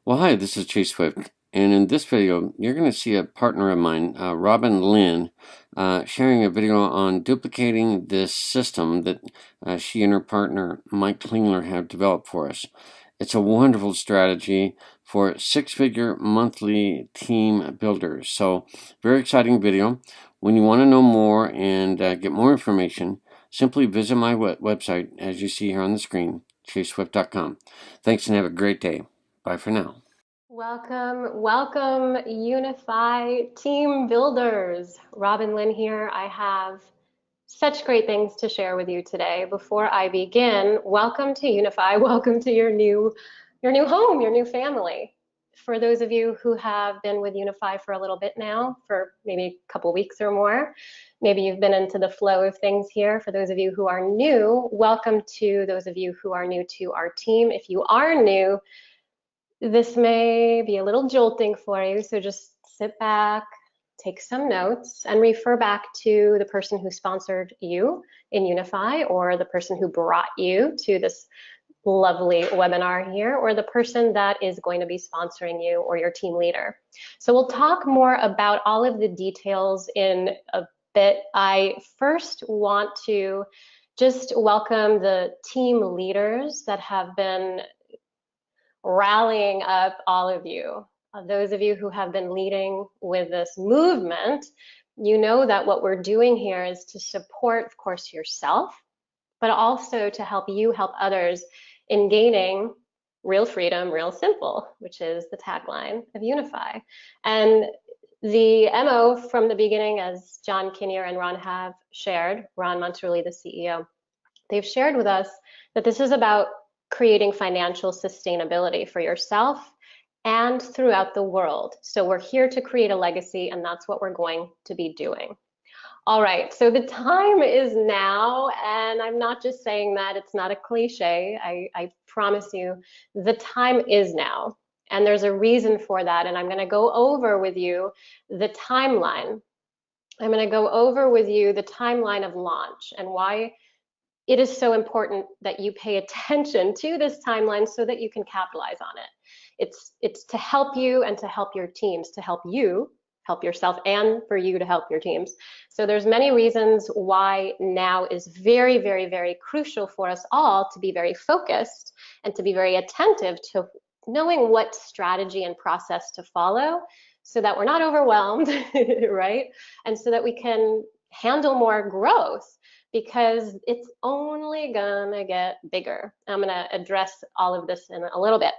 Well, hi, this is Chase Swift, and in this video, you're going to see a partner of mine, Robin Lynn, sharing a video on duplicating this system that she and her partner, Mike Klingler, have developed for us. It's a wonderful strategy for six-figure monthly team builders. So, very exciting video. When you want to know more and get more information, simply visit my website, as you see here on the screen, chaseswift.com. Thanks and have a great day. Bye for now. Welcome, Unify team builders. Robin Lynn here. I have such great things to share with you today. Before I begin, welcome to Unify. Welcome to your new home, your new family. For those of you who have been with Unify for a little bit now, for maybe a couple weeks or more, maybe you've been into the flow of things here. For those of you who are new, welcome to those of you who are new to our team. If you are new, this may be a little jolting for you, so just sit back, take some notes, and refer back to the person who sponsored you in Unify, or the person who brought you to this lovely webinar here, or the person that is going to be sponsoring you, or your team leader. So we'll talk more about all of the details in a bit. I first want to just welcome the team leaders that have been rallying up all of you. Those of you who have been leading with this movement, you know that what we're doing here is to support, of course, yourself, but also to help you help others in gaining real freedom, real simple, which is the tagline of Unify. And the MO from the beginning, as John Kinnear and Ron have shared, Ron Monterulli, the CEO, they've shared with us that this is about creating financial sustainability for yourself and throughout the world. So we're here to create a legacy, and that's what we're going to be doing. All right, so the time is now, and I'm not just saying that, it's not a cliche. I promise you, the time is now. And there's a reason for that, and I'm gonna go over with you the timeline. I'm gonna go over with you the timeline of launch and why it is so important that you pay attention to this timeline so that you can capitalize on it. It's to help you and to help your teams, to help you help yourself, and for you to help your teams. So there's many reasons why now is very, very, very crucial for us all to be very focused and to be very attentive to knowing what strategy and process to follow so that we're not overwhelmed, right? And so that we can handle more growth, because it's only gonna get bigger. I'm gonna address all of this in a little bit.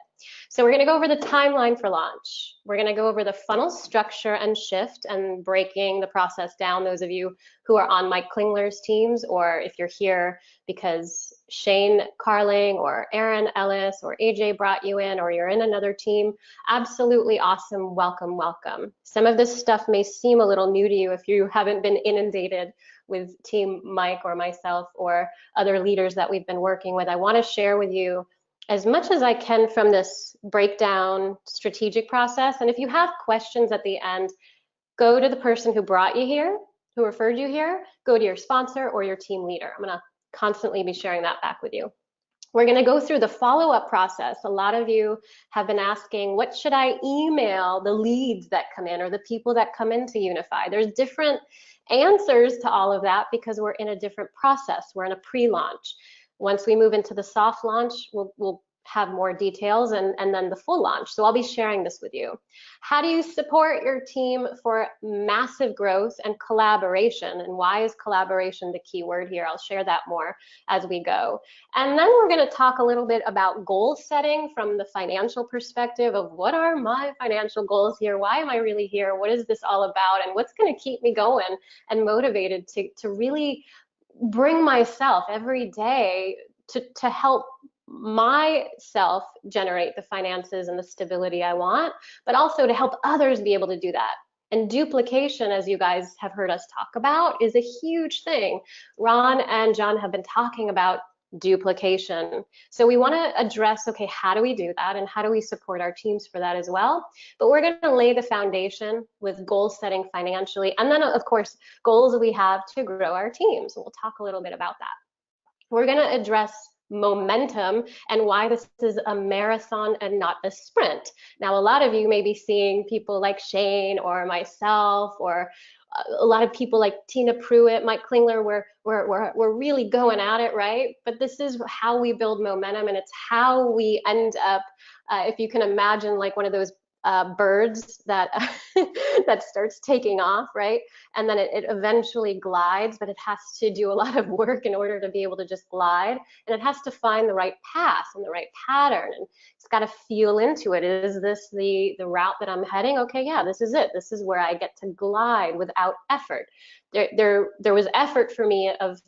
So we're gonna go over the timeline for launch. We're gonna go over the funnel structure and shift and breaking the process down. Those of you who are on Mike Klingler's teams, or if you're here because Shane Carling or Aaron Ellis or AJ brought you in, or you're in another team, absolutely awesome, welcome, welcome. Some of this stuff may seem a little new to you if you haven't been inundated with Team Mike or myself or other leaders that we've been working with. I want to share with you as much as I can from this breakdown strategic process. And if you have questions at the end, go to the person who brought you here, who referred you here, go to your sponsor or your team leader. I'm going to constantly be sharing that back with you. We're going to go through the follow-up process. A lot of you have been asking, what should I email the leads that come in or the people that come into Unify? There's different answers to all of that because we're in a different process. We're in a pre-launch. Once we move into the soft launch, we'll have more details and then the full launch. So I'll be sharing this with you. How do you support your team for massive growth and collaboration? And why is collaboration the key word here? I'll share that more as we go. And then we're going to talk a little bit about goal setting from the financial perspective of what are my financial goals here? Why am I really here? What is this all about? And what's going to keep me going and motivated to really bring myself every day to help myself generate the finances and the stability I want, but also to help others be able to do that. And duplication, as you guys have heard us talk about, is a huge thing. Ron and John have been talking about duplication. So we want to address, okay, how do we do that? And how do we support our teams for that as well? But we're going to lay the foundation with goal setting financially. And then, of course, goals we have to grow our teams. We'll talk a little bit about that. We're going to address momentum and why this is a marathon and not a sprint. Now, a lot of you may be seeing people like Shane or myself, or a lot of people like Tina Pruitt, Mike Klingler, we're really going at it, right? But this is how we build momentum, and it's how we end up, if you can imagine, like one of those birds that that starts taking off, right? And then it eventually glides, but it has to do a lot of work in order to be able to just glide. And it has to find the right path and the right pattern, and it's got to feel into it. Is this the route that I'm heading? Okay, yeah, this is it. This is where I get to glide without effort. There was effort for me of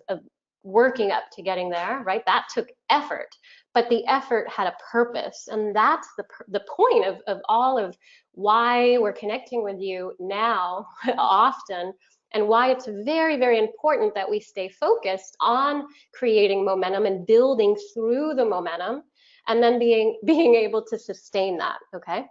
working up to getting there, right? That took effort, but the effort had a purpose, and that's the point of all of why we're connecting with you now often, and why it's very, very important that we stay focused on creating momentum and building through the momentum, and then being able to sustain that, okay?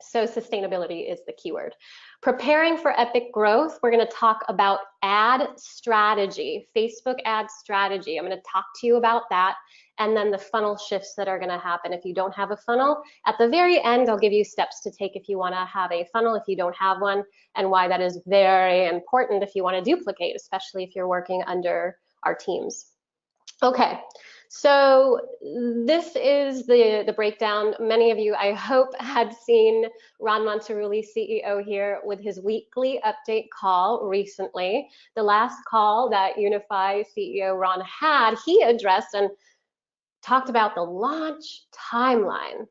So sustainability is the keyword. Preparing for epic growth, we're going to talk about ad strategy, Facebook ad strategy. I'm going to talk to you about that, and then the funnel shifts that are going to happen if you don't have a funnel. At the very end, I'll give you steps to take if you want to have a funnel if you don't have one, and why that is very important if you want to duplicate, especially if you're working under our teams. Okay, so this is the breakdown. Many of you, I hope, had seen Ron Monterulli, CEO here, with his weekly update call recently. The last call that Unify CEO Ron had, he addressed and talked about the launch timeline.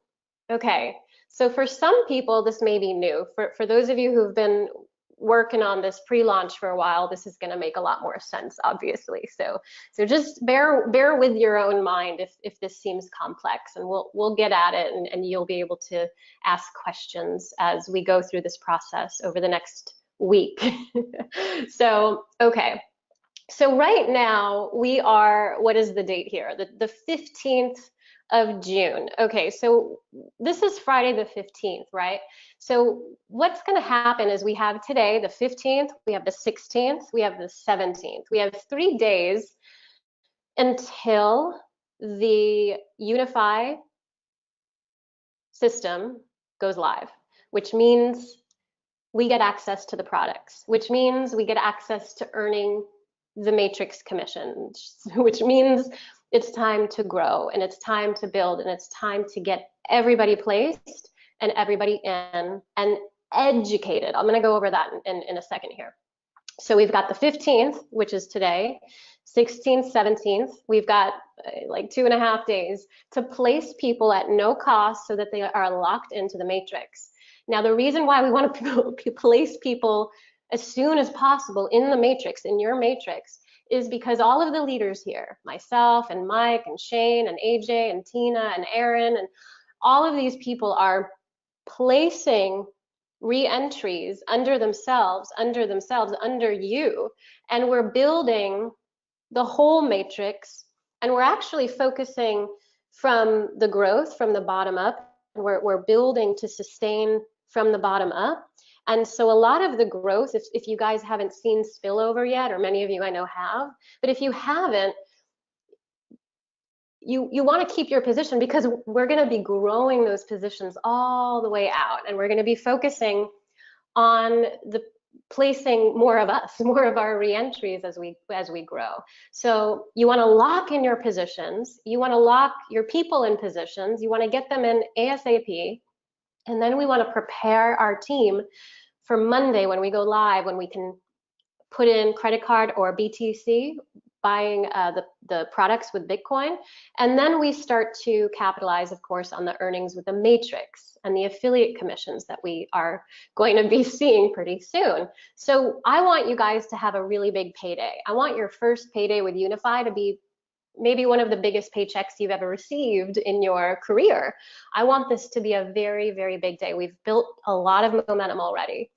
Okay, so for some people, this may be new. For those of you who've been working on this pre-launch for a while, this is going to make a lot more sense, obviously. So just bear with your own mind if this seems complex, and we'll get at it, and you'll be able to ask questions as we go through this process over the next week. So, okay. So right now we are, what is the date here? The 15th of June. Okay, so this is Friday the 15th, right? So what's going to happen is we have today the 15th, we have the 16th, we have the 17th. We have 3 days until the Unify system goes live, which means we get access to the products, which means we get access to earning the matrix commissions, which means it's time to grow, and it's time to build, and it's time to get everybody placed and everybody in and educated. I'm going to go over that in a second here. So we've got the 15th, which is today, 16th, 17th. We've got like 2.5 days to place people at no cost so that they are locked into the matrix. Now, the reason why we want to place people as soon as possible in the matrix, in your matrix, is because all of the leaders here, myself and Mike and Shane and AJ and Tina and Aaron, and all of these people are placing re-entries under themselves, under you, and we're building the whole matrix, and we're actually focusing from the growth, from the bottom up, and we're building to sustain from the bottom up. And so a lot of the growth, if you guys haven't seen Spillover yet, or many of you I know have, but if you haven't, you want to keep your position, because we're going to be growing those positions all the way out, and we're going to be focusing on the placing more of us, more of our reentries as we grow. So you want to lock in your positions, you want to lock your people in positions, you want to get them in ASAP, and then we want to prepare our team for Monday when we go live, when we can put in credit card or BTC, buying the products with Bitcoin. And then we start to capitalize, of course, on the earnings with the matrix and the affiliate commissions that we are going to be seeing pretty soon. So I want you guys to have a really big payday. I want your first payday with Unify to be maybe one of the biggest paychecks you've ever received in your career. I want this to be a very, very big day. We've built a lot of momentum already.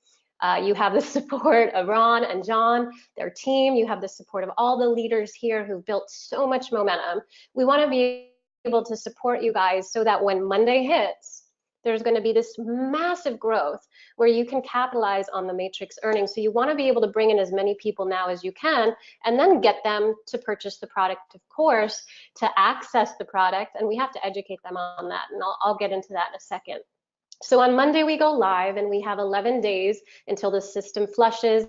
You have the support of Ron and John, their team. You have the support of all the leaders here who've built so much momentum. We want to be able to support you guys so that when Monday hits, there's going to be this massive growth where you can capitalize on the matrix earnings. So you want to be able to bring in as many people now as you can, and then get them to purchase the product, of course, to access the product. And we have to educate them on that. And I'll get into that in a second. So on Monday we go live, and we have 11 days until the system flushes.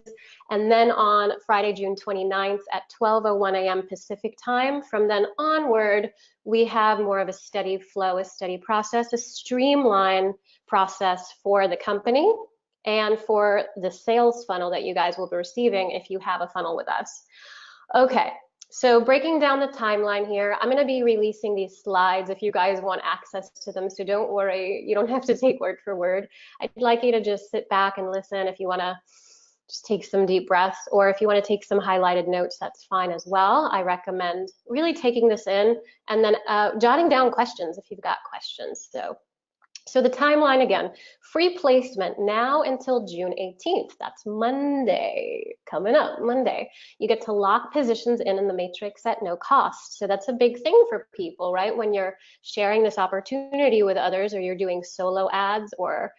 And then on Friday, June 29th at 12:01 a.m. Pacific time, from then onward, we have more of a steady flow, a steady process, a streamlined process for the company and for the sales funnel that you guys will be receiving if you have a funnel with us. Okay. So breaking down the timeline here, I'm going to be releasing these slides if you guys want access to them. So don't worry, you don't have to take word for word. I'd like you to just sit back and listen. If you want to just take some deep breaths, or if you want to take some highlighted notes, that's fine as well. I recommend really taking this in and then jotting down questions if you've got questions. So the timeline again, free placement now until June 18th. That's Monday, coming up, Monday. You get to lock positions in the matrix at no cost. So that's a big thing for people, right? When you're sharing this opportunity with others, or you're doing solo ads, or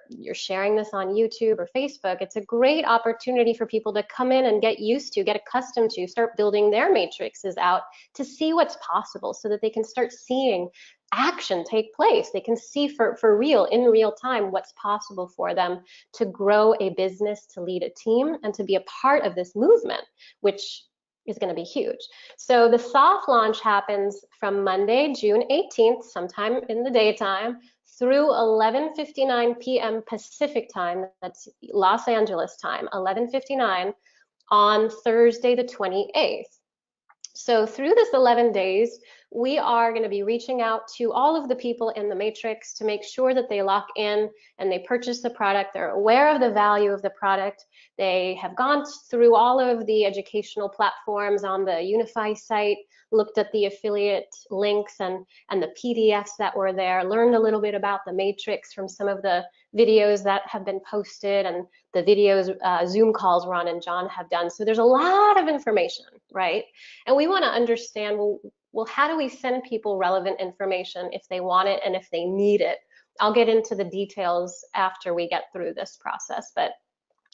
you're sharing this on YouTube or Facebook, it's a great opportunity for people to come in and get used to, get accustomed to, start building their matrices out to see what's possible so that they can start seeing action take place. They can see for real, in real time, what's possible for them to grow a business, to lead a team, and to be a part of this movement, which is going to be huge. So the soft launch happens from Monday, June 18th, sometime in the daytime, through 11:59 p.m. Pacific time. That's Los Angeles time, 11:59 on Thursday the 28th. So through this 11 days, we are going to be reaching out to all of the people in the matrix to make sure that they lock in and they purchase the product. They're aware of the value of the product. They have gone through all of the educational platforms on the Unify site, looked at the affiliate links and the PDFs that were there, learned a little bit about the matrix from some of the videos that have been posted and the videos, Zoom calls Ron and John have done. So there's a lot of information, right? And we want to understand, well, how do we send people relevant information if they want it and if they need it? I'll get into the details after we get through this process, but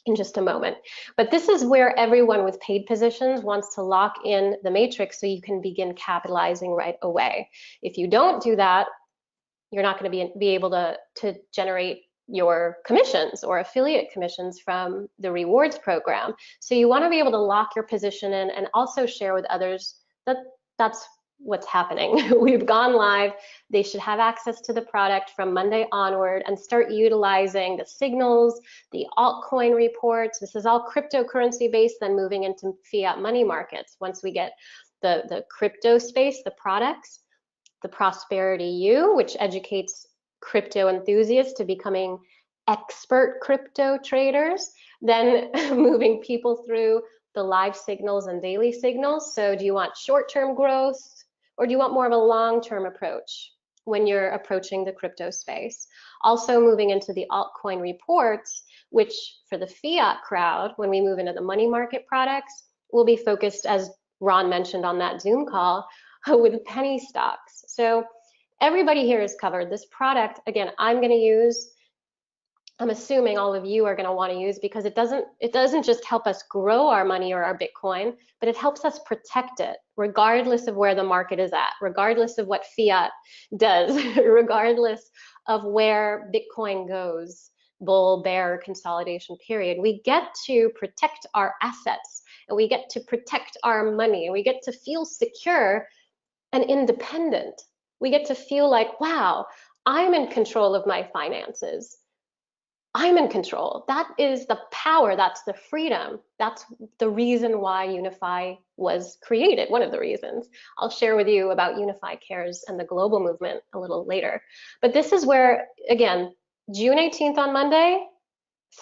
in just a moment. But this is where everyone with paid positions wants to lock in the matrix so you can begin capitalizing right away. If you don't do that, you're not going to be able to generate your commissions or affiliate commissions from the rewards program. So you want to be able to lock your position in and also share with others that that's what's happening. We've gone live. They should have access to the product from Monday onward and start utilizing the signals, the altcoin reports. This is all cryptocurrency based, then moving into fiat money markets. Once we get the crypto space, the products, the Prosperity U, which educates crypto enthusiasts to becoming expert crypto traders, then moving people through the live signals and daily signals. So do you want short-term growth, or do you want more of a long-term approach when you're approaching the crypto space? Also moving into the altcoin reports, which for the fiat crowd, when we move into the money market products, will be focused, as Ron mentioned on that Zoom call, with penny stocks. So everybody here is covered. This product, again, I'm going to use, I'm assuming all of you are going to want to use, because it doesn't just help us grow our money or our Bitcoin, but it helps us protect it regardless of where the market is at, regardless of what fiat does, regardless of where Bitcoin goes, bull, bear, consolidation period. We get to protect our assets, and we get to protect our money, and we get to feel secure and independent. We get to feel like, wow, I'm in control of my finances. I'm in control. That is the power. That's the freedom. That's the reason why Unify was created, one of the reasons. I'll share with you about Unify Cares and the global movement a little later. But this is where, again, June 18th on Monday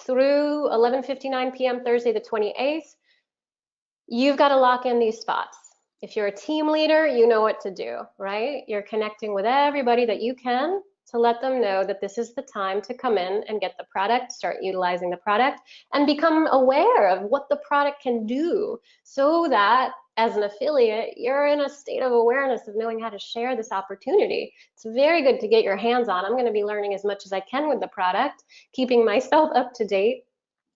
through 11:59 p.m. Thursday the 28th, you've got to lock in these spots. If you're a team leader, you know what to do, right? You're connecting with everybody that you can to let them know that this is the time to come in and get the product, start utilizing the product, and become aware of what the product can do so that as an affiliate, you're in a state of awareness of knowing how to share this opportunity. It's very good to get your hands on. I'm going to be learning as much as I can with the product, keeping myself up to date.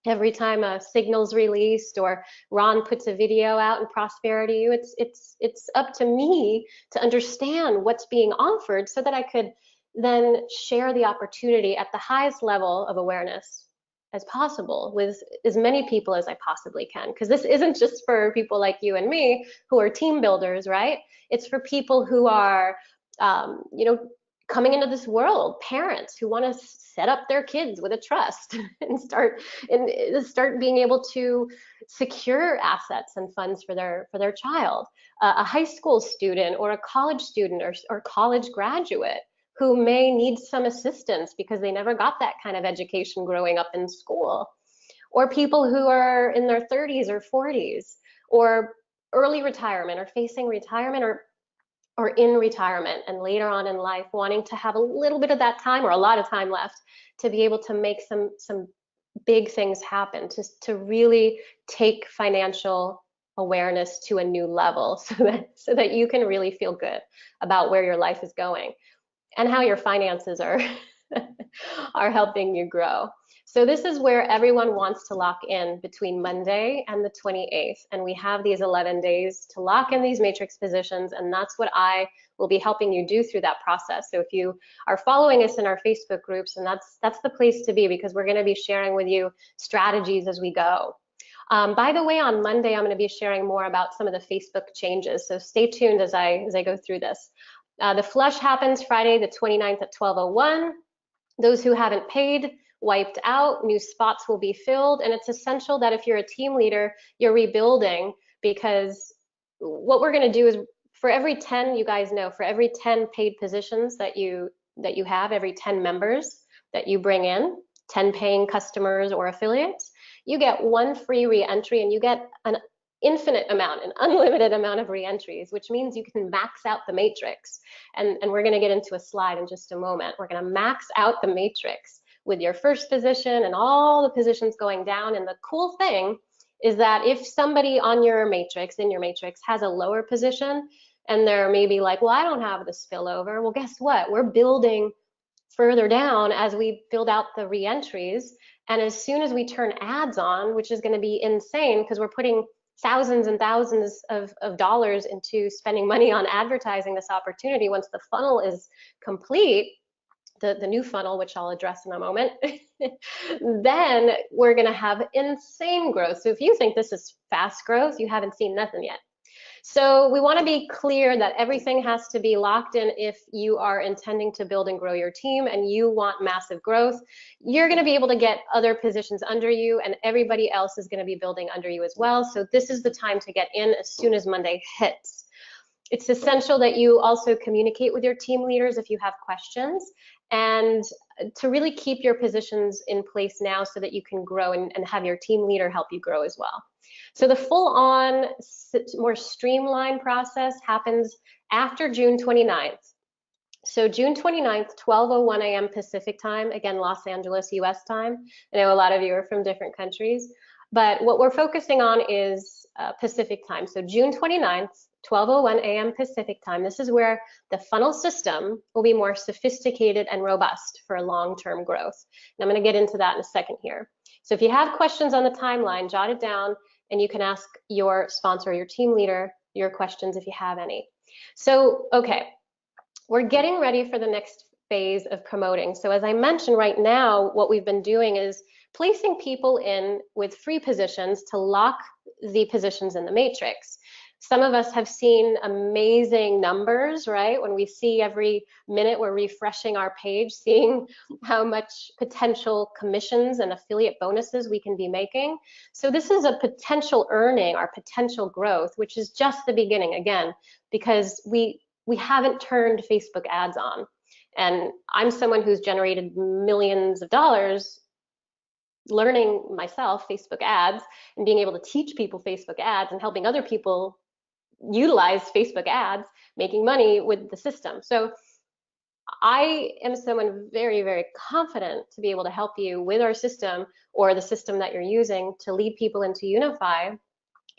Every time a signal's released or Ron puts a video out in Prosperity U, it's up to me to understand what's being offered so that I could then share the opportunity at the highest level of awareness as possible with as many people as I possibly can. Because this isn't just for people like you and me who are team builders, right? It's for people who are, you know, coming into this world, parents who want to set up their kids with a trust and start being able to secure assets and funds for their child. A high school student or a college student or college graduate who may need some assistance because they never got that kind of education growing up in school, or people who are in their 30s or 40s, or early retirement, or facing retirement, or in retirement and later on in life wanting to have a little bit of that time or a lot of time left to be able to make some big things happen, to really take financial awareness to a new level so that you can really feel good about where your life is going and how your finances are are helping you grow. So this is where everyone wants to lock in between Monday and the 28th. And we have these 11 days to lock in these matrix positions. And that's what I will be helping you do through that process. So if you are following us in our Facebook groups, and that's the place to be, because we're going to be sharing with you strategies as we go. By the way, on Monday, I'm going to be sharing more about some of the Facebook changes. So stay tuned as I go through this. The flush happens Friday the 29th at 12:01. Those who haven't paid, wiped out, new spots will be filled, and it's essential that if you're a team leader, you're rebuilding, because what we're going to do is for every 10, you guys know, for every 10 paid positions that you have, every 10 members that you bring in, 10 paying customers or affiliates, you get one free re-entry, and you get an infinite amount, an unlimited amount of re-entries, which means you can max out the matrix. And we're going to get into a slide in just a moment. We're going to max out the matrix with your first position and all the positions going down. And the cool thing is that if somebody on your matrix, in your matrix, has a lower position and they're maybe like, well, I don't have the spillover. Well, guess what? We're building further down as we build out the re-entries. And as soon as we turn ads on, which is going to be insane because we're putting thousands and thousands of dollars into spending money on advertising this opportunity. Once the funnel is complete, the new funnel, which I'll address in a moment, then we're going to have insane growth. So if you think this is fast growth, you haven't seen nothing yet. So we want to be clear that everything has to be locked in if you are intending to build and grow your team and you want massive growth. You're going to be able to get other positions under you, and everybody else is going to be building under you as well. So this is the time to get in as soon as Monday hits. It's essential that you also communicate with your team leaders if you have questions, and to really keep your positions in place now so that you can grow and have your team leader help you grow as well. So the full-on, more streamlined process happens after June 29th. So June 29th, 12:01 a.m. Pacific time, again, Los Angeles, US time. I know a lot of you are from different countries, but what we're focusing on is Pacific time. So June 29th, 12:01 a.m. Pacific time. This is where the funnel system will be more sophisticated and robust for long-term growth. And I'm going to get into that in a second here. So if you have questions on the timeline, jot it down, and you can ask your sponsor, your team leader, your questions if you have any. So, okay, we're getting ready for the next phase of promoting. So as I mentioned right now, what we've been doing is placing people in with free positions to lock the positions in the matrix. Some of us have seen amazing numbers, right? When we see every minute we're refreshing our page, seeing how much potential commissions and affiliate bonuses we can be making. So this is a potential earning, our potential growth, which is just the beginning again, because we haven't turned Facebook ads on. And I'm someone who's generated millions of dollars learning myself Facebook ads and being able to teach people Facebook ads and helping other people utilize Facebook ads, making money with the system. So I am someone very, very confident to be able to help you with our system or the system that you're using to lead people into Unify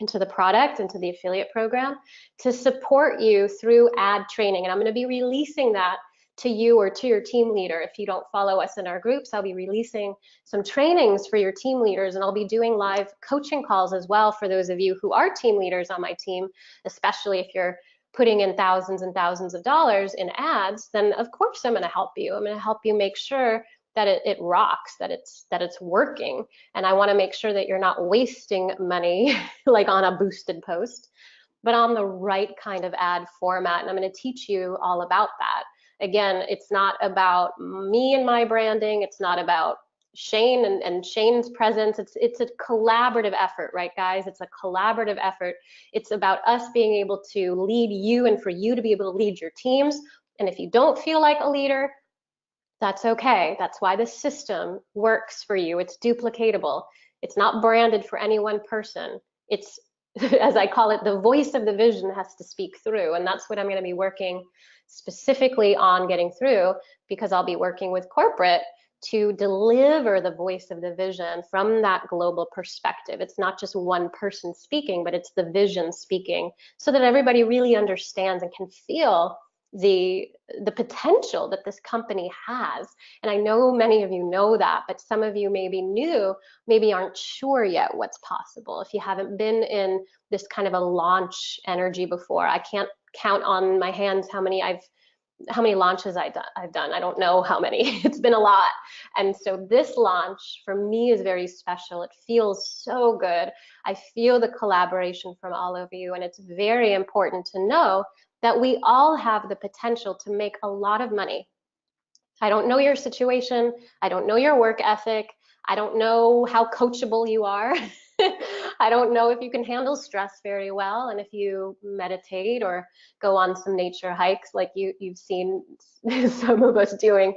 into the product, into the affiliate program, to support you through ad training. And I'm going to be releasing that to you or to your team leader. If you don't follow us in our groups, I'll be releasing some trainings for your team leaders, and I'll be doing live coaching calls as well for those of you who are team leaders on my team, especially if you're putting in thousands and thousands of dollars in ads. Then of course I'm going to help you. I'm going to help you make sure that it rocks, that it's working. And I want to make sure that you're not wasting money like on a boosted post, but on the right kind of ad format. And I'm going to teach you all about that. Again, it's not about me and my branding. It's not about Shane and Shane's presence. It's a collaborative effort, right, guys? It's a collaborative effort. It's about us being able to lead you and for you to be able to lead your teams. And if you don't feel like a leader, that's okay. That's why the system works for you. It's duplicatable. It's not branded for any one person. It's, as I call it, the voice of the vision has to speak through. And that's what I'm going to be working specifically on getting through, because I'll be working with corporate to deliver the voice of the vision from that global perspective. It's not just one person speaking, but it's the vision speaking, so that everybody really understands and can feel the potential that this company has. And I know many of you know that, but some of you maybe new, maybe aren't sure yet what's possible. If you haven't been in this kind of a launch energy before, I can't count on my hands how many launches I've done. I don't know how many. It's been a lot. And so this launch for me is very special. It feels so good. I feel the collaboration from all of you, and it's very important to know that we all have the potential to make a lot of money. I don't know your situation. I don't know your work ethic. I don't know how coachable you are. I don't know if you can handle stress very well, and if you meditate or go on some nature hikes like you've seen some of us doing.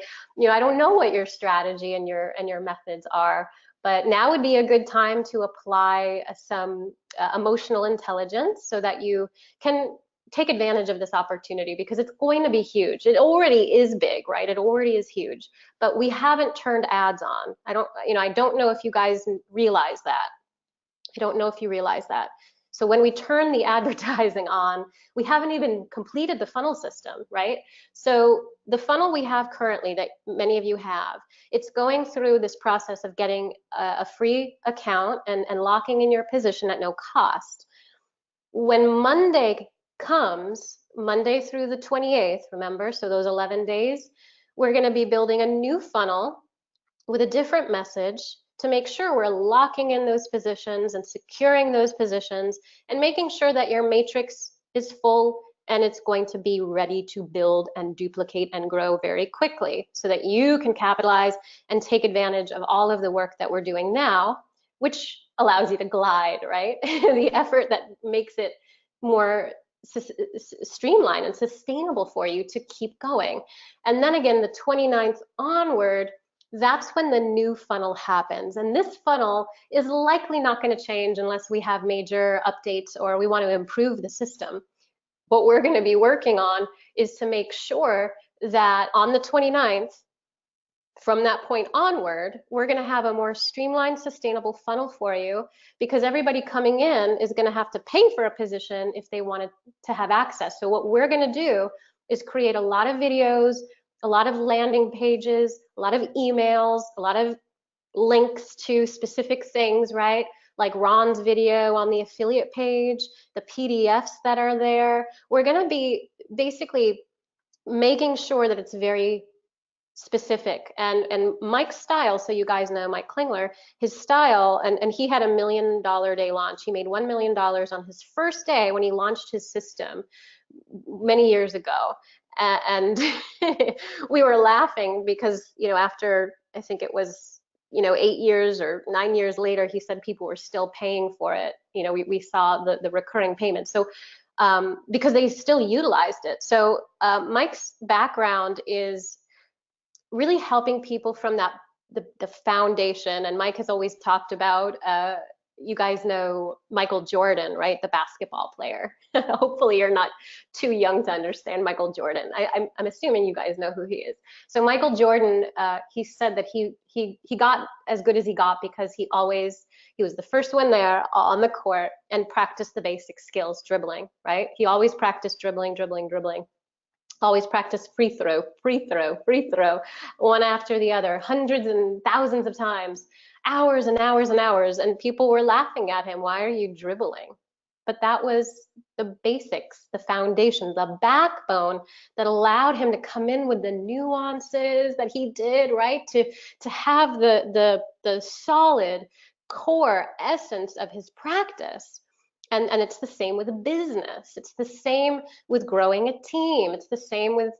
I don't know what your strategy and your methods are, but now would be a good time to apply some emotional intelligence so that you can take advantage of this opportunity, because it's going to be huge. It already is big, right? It already is huge, but we haven't turned ads on. I don't know if you guys realize that. I don't know if you realize that. So when we turn the advertising on, we haven't even completed the funnel system, right? So the funnel we have currently, that many of you have, it's going through this process of getting a free account and locking in your position at no cost. When Monday comes, Monday through the 28th, remember, so those 11 days, we're going to be building a new funnel with a different message to make sure we're locking in those positions and securing those positions and making sure that your matrix is full and it's going to be ready to build and duplicate and grow very quickly, so that you can capitalize and take advantage of all of the work that we're doing now, which allows you to glide, right? The effort that makes it more streamlined and sustainable for you to keep going. And then again, the 29th onward, that's when the new funnel happens. And this funnel is likely not going to change unless we have major updates or we want to improve the system. What we're going to be working on is to make sure that on the 29th, from that point onward, we're going to have a more streamlined, sustainable funnel for you, because everybody coming in is going to have to pay for a position if they wanted to have access. So what we're going to do is create a lot of videos, a lot of landing pages, a lot of emails, a lot of links to specific things, right? Like Ron's video on the affiliate page, the PDFs that are there. We're going to be basically making sure that it's very specific. And Mike's style, so you guys know Mike Klingler, his style, and he had $1 million day launch. He made $1 million on his first day when he launched his system many years ago. And we were laughing because, after, I think it was, 8 years or 9 years later, he said people were still paying for it. We saw the recurring payments. So because they still utilized it. So Mike's background is really helping people from the foundation. And Mike has always talked about you guys know Michael Jordan, right? The basketball player. Hopefully you're not too young to understand Michael Jordan. I'm assuming you guys know who he is. So Michael Jordan, he said that he got as good as he got because he was the first one there on the court and practiced the basic skills, dribbling, right? He always practiced dribbling, dribbling, dribbling. Always practice free throw, free throw, free throw, one after the other, hundreds and thousands of times, hours and hours and hours. And people were laughing at him. Why are you dribbling? But that was the basics, the foundation, the backbone that allowed him to come in with the nuances that he did, right? To have the solid core essence of his practice. And it's the same with a business. It's the same with growing a team. It's the same with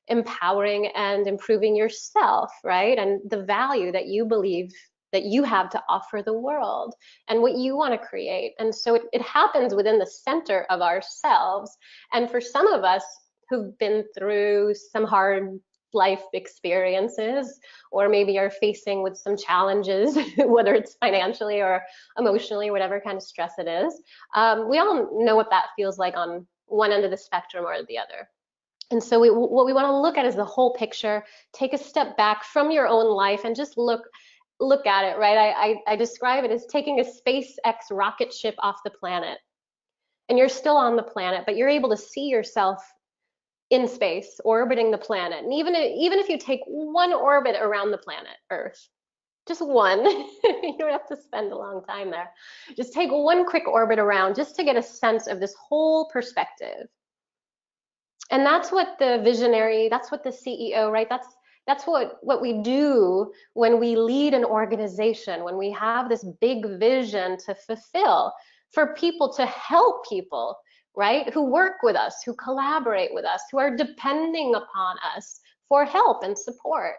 empowering and improving yourself, right? And the value that you believe that you have to offer the world and what you want to create. And so it happens within the center of ourselves. And for some of us who've been through some hard life experiences, or maybe are facing with some challenges, whether it's financially or emotionally, whatever kind of stress it is. We all know what that feels like on one end of the spectrum or the other. And so what we want to look at is the whole picture, take a step back from your own life and just look at it, right? I describe it as taking a SpaceX rocket ship off the planet. And you're still on the planet, but you're able to see yourself in space, orbiting the planet. And even if you take one orbit around the planet Earth, just one, you don't have to spend a long time there. Just take one quick orbit around just to get a sense of this whole perspective. And that's what the visionary, that's what the CEO, right? That's what we do when we lead an organization, when we have this big vision to fulfill for people, to help people, right? Who work with us, who collaborate with us, who are depending upon us for help and support.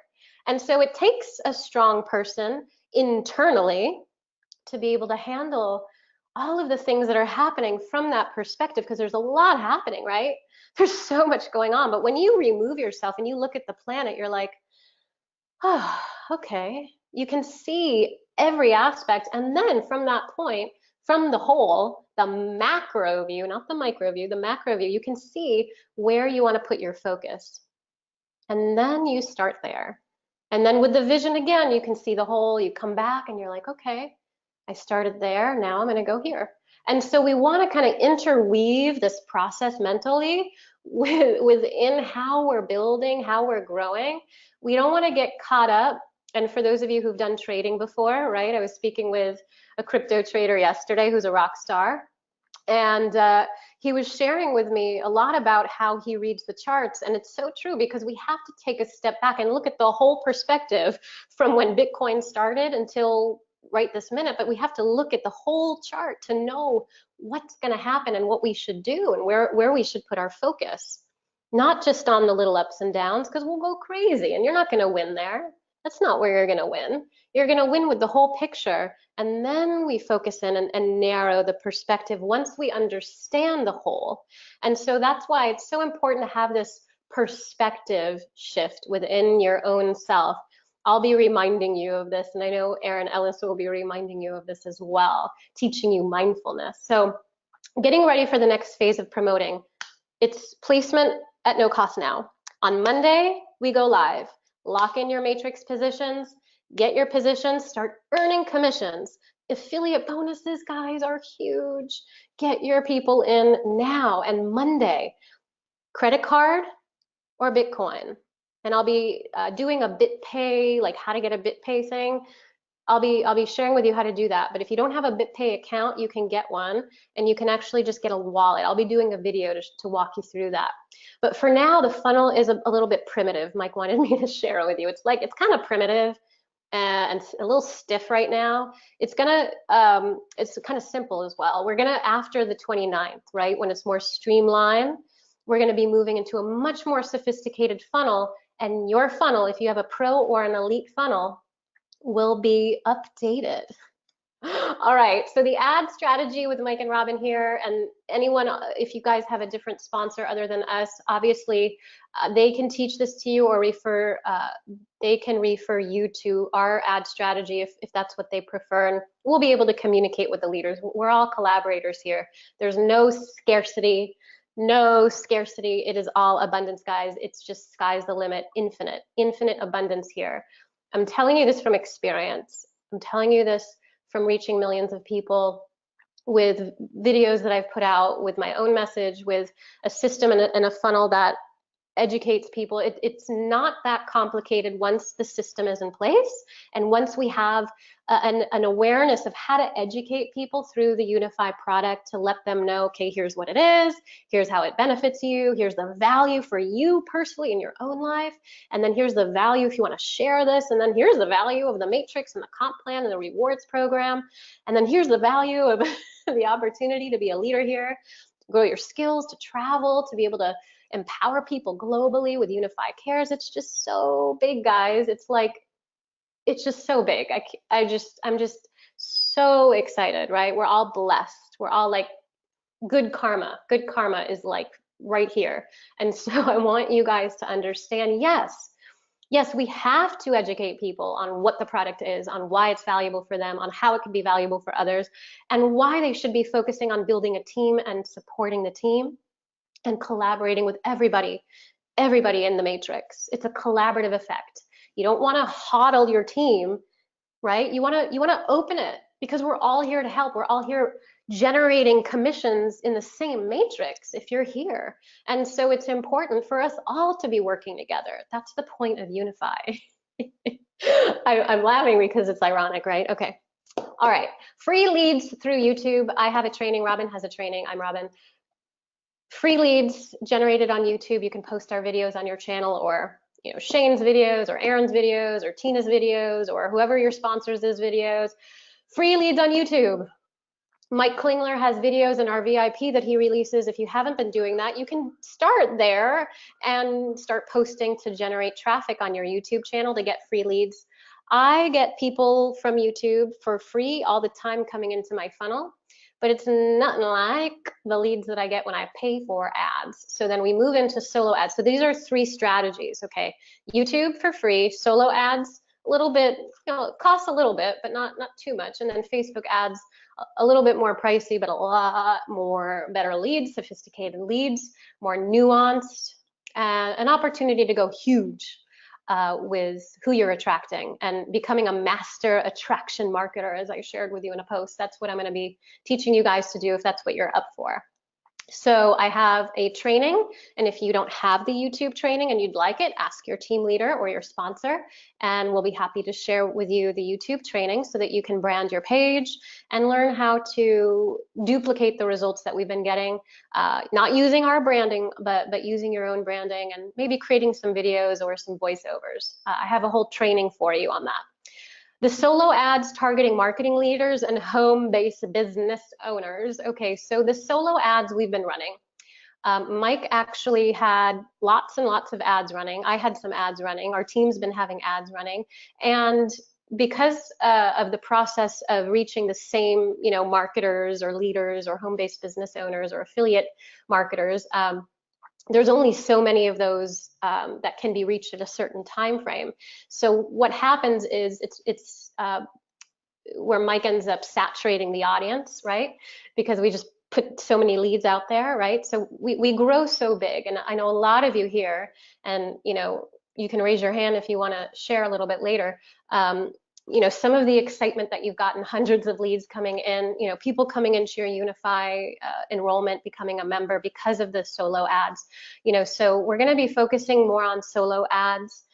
And so it takes a strong person internally to be able to handle all of the things that are happening from that perspective, because there's a lot happening, right? There's so much going on. But when you remove yourself and you look at the planet, you're like, oh, okay. You can see every aspect. And then from that point, from the whole, the macro view, not the micro view, the macro view, you can see where you want to put your focus. And then you start there. And then with the vision again, you can see the whole, you come back and you're like, okay, I started there, now I'm going to go here. And so we want to kind of interweave this process mentally within how we're building, how we're growing. We don't want to get caught up. And for those of you who've done trading before, right? I was speaking with a crypto trader yesterday who's a rock star. And he was sharing with me a lot about how he reads the charts. And it's so true, because we have to take a step back and look at the whole perspective from when Bitcoin started until right this minute. But we have to look at the whole chart to know what's going to happen and what we should do and where we should put our focus. Not just on the little ups and downs, because we'll go crazy and you're not going to win there. That's not where you're going to win. You're going to win with the whole picture. And then we focus in and narrow the perspective once we understand the whole. And so that's why it's so important to have this perspective shift within your own self. I'll be reminding you of this, and I know Aaron Ellis will be reminding you of this as well, teaching you mindfulness. So getting ready for the next phase of promoting. It's placement at no cost now. On Monday, we go live. Lock in your matrix positions, get your positions, start earning commissions. Affiliate bonuses, guys, are huge. Get your people in now. And Monday, credit card or Bitcoin. And I'll be doing a BitPay, like how to get a BitPay thing. I'll be sharing with you how to do that. But if you don't have a BitPay account, you can get one, and you can actually just get a wallet. I'll be doing a video to walk you through that. But for now, the funnel is a little bit primitive. Mike wanted me to share it with you. It's kind of primitive and a little stiff right now. It's kind of simple as well. We're gonna, after the 29th, right, when it's more streamlined, we're gonna be moving into a much more sophisticated funnel. And your funnel, if you have a pro or an elite funnel, will be updated. All right, so the ad strategy with Mike and Robin here, and anyone, if you guys have a different sponsor other than us, obviously they can teach this to you or they can refer you to our ad strategy if that's what they prefer, and we'll be able to communicate with the leaders. We're all collaborators here. There's no scarcity, no scarcity. It is all abundance, guys. It's just sky's the limit, infinite abundance here. I'm telling you this from experience. I'm telling you this from reaching millions of people with videos that I've put out, with my own message, with a system and a funnel that educates people. It's not that complicated once the system is in place and once we have an awareness of how to educate people through the Unify product to let them know, okay, here's what it is, here's how it benefits you, here's the value for you personally in your own life, and then here's the value if you want to share this, and then here's the value of the matrix and the comp plan and the rewards program, and then here's the value of the opportunity to be a leader here, grow your skills, to travel, to be able to empower people globally with Unify Cares. It's just so big, guys. It's like, it's just so big. I'm just so excited, right? We're all blessed. We're all like good karma. Good karma is like right here. And so I want you guys to understand, yes, we have to educate people on what the product is, on why it's valuable for them, on how it can be valuable for others, and why they should be focusing on building a team and supporting the team and collaborating with everybody in the matrix. It's a collaborative effect. You don't want to hodl your team, right? You want to open it because we're all here to help. We're all here generating commissions in the same matrix if you're here. And so it's important for us all to be working together. That's the point of Unify. I'm laughing because it's ironic, right? Okay. All right. Free leads through YouTube. I have a training. Robin has a training. I'm Robin. Free leads generated on YouTube. You can post our videos on your channel, or Shane's videos, or Aaron's videos, or Tina's videos, or whoever your sponsors' videos. Free leads on YouTube. Mike Klingler has videos in our VIP that he releases. If you haven't been doing that, you can start there and start posting to generate traffic on your YouTube channel to get free leads. I get people from YouTube for free all the time coming into my funnel, but it's nothing like the leads that I get when I pay for ads. So then we move into solo ads. So these are 3 strategies, okay? YouTube for free, solo ads, a little bit, it costs a little bit, but not too much. And then Facebook ads, a little bit more pricey, but a lot more better leads, sophisticated leads, more nuanced, and an opportunity to go huge with who you're attracting and becoming a master attraction marketer, as I shared with you in a post. That's what I'm going to be teaching you guys to do if that's what you're up for. So I have a training, and if you don't have the YouTube training and you'd like it, ask your team leader or your sponsor, and we'll be happy to share with you the YouTube training so that you can brand your page and learn how to duplicate the results that we've been getting, not using our branding, but using your own branding and maybe creating some videos or some voiceovers. I have a whole training for you on that. The solo ads targeting marketing leaders and home-based business owners. Okay, so the solo ads we've been running. Mike actually had lots and lots of ads running. I had some ads running. Our team's been having ads running. And because of the process of reaching the same, marketers or leaders or home-based business owners or affiliate marketers, there's only so many of those that can be reached at a certain time frame. So what happens is it's where Mike ends up saturating the audience, right? Because we just put so many leads out there, right? So we grow so big, and I know a lot of you here, and you can raise your hand if you want to share a little bit later. Some of the excitement that you've gotten, hundreds of leads coming in, people coming into your Unify enrollment, becoming a member because of the solo ads, so we're going to be focusing more on solo ads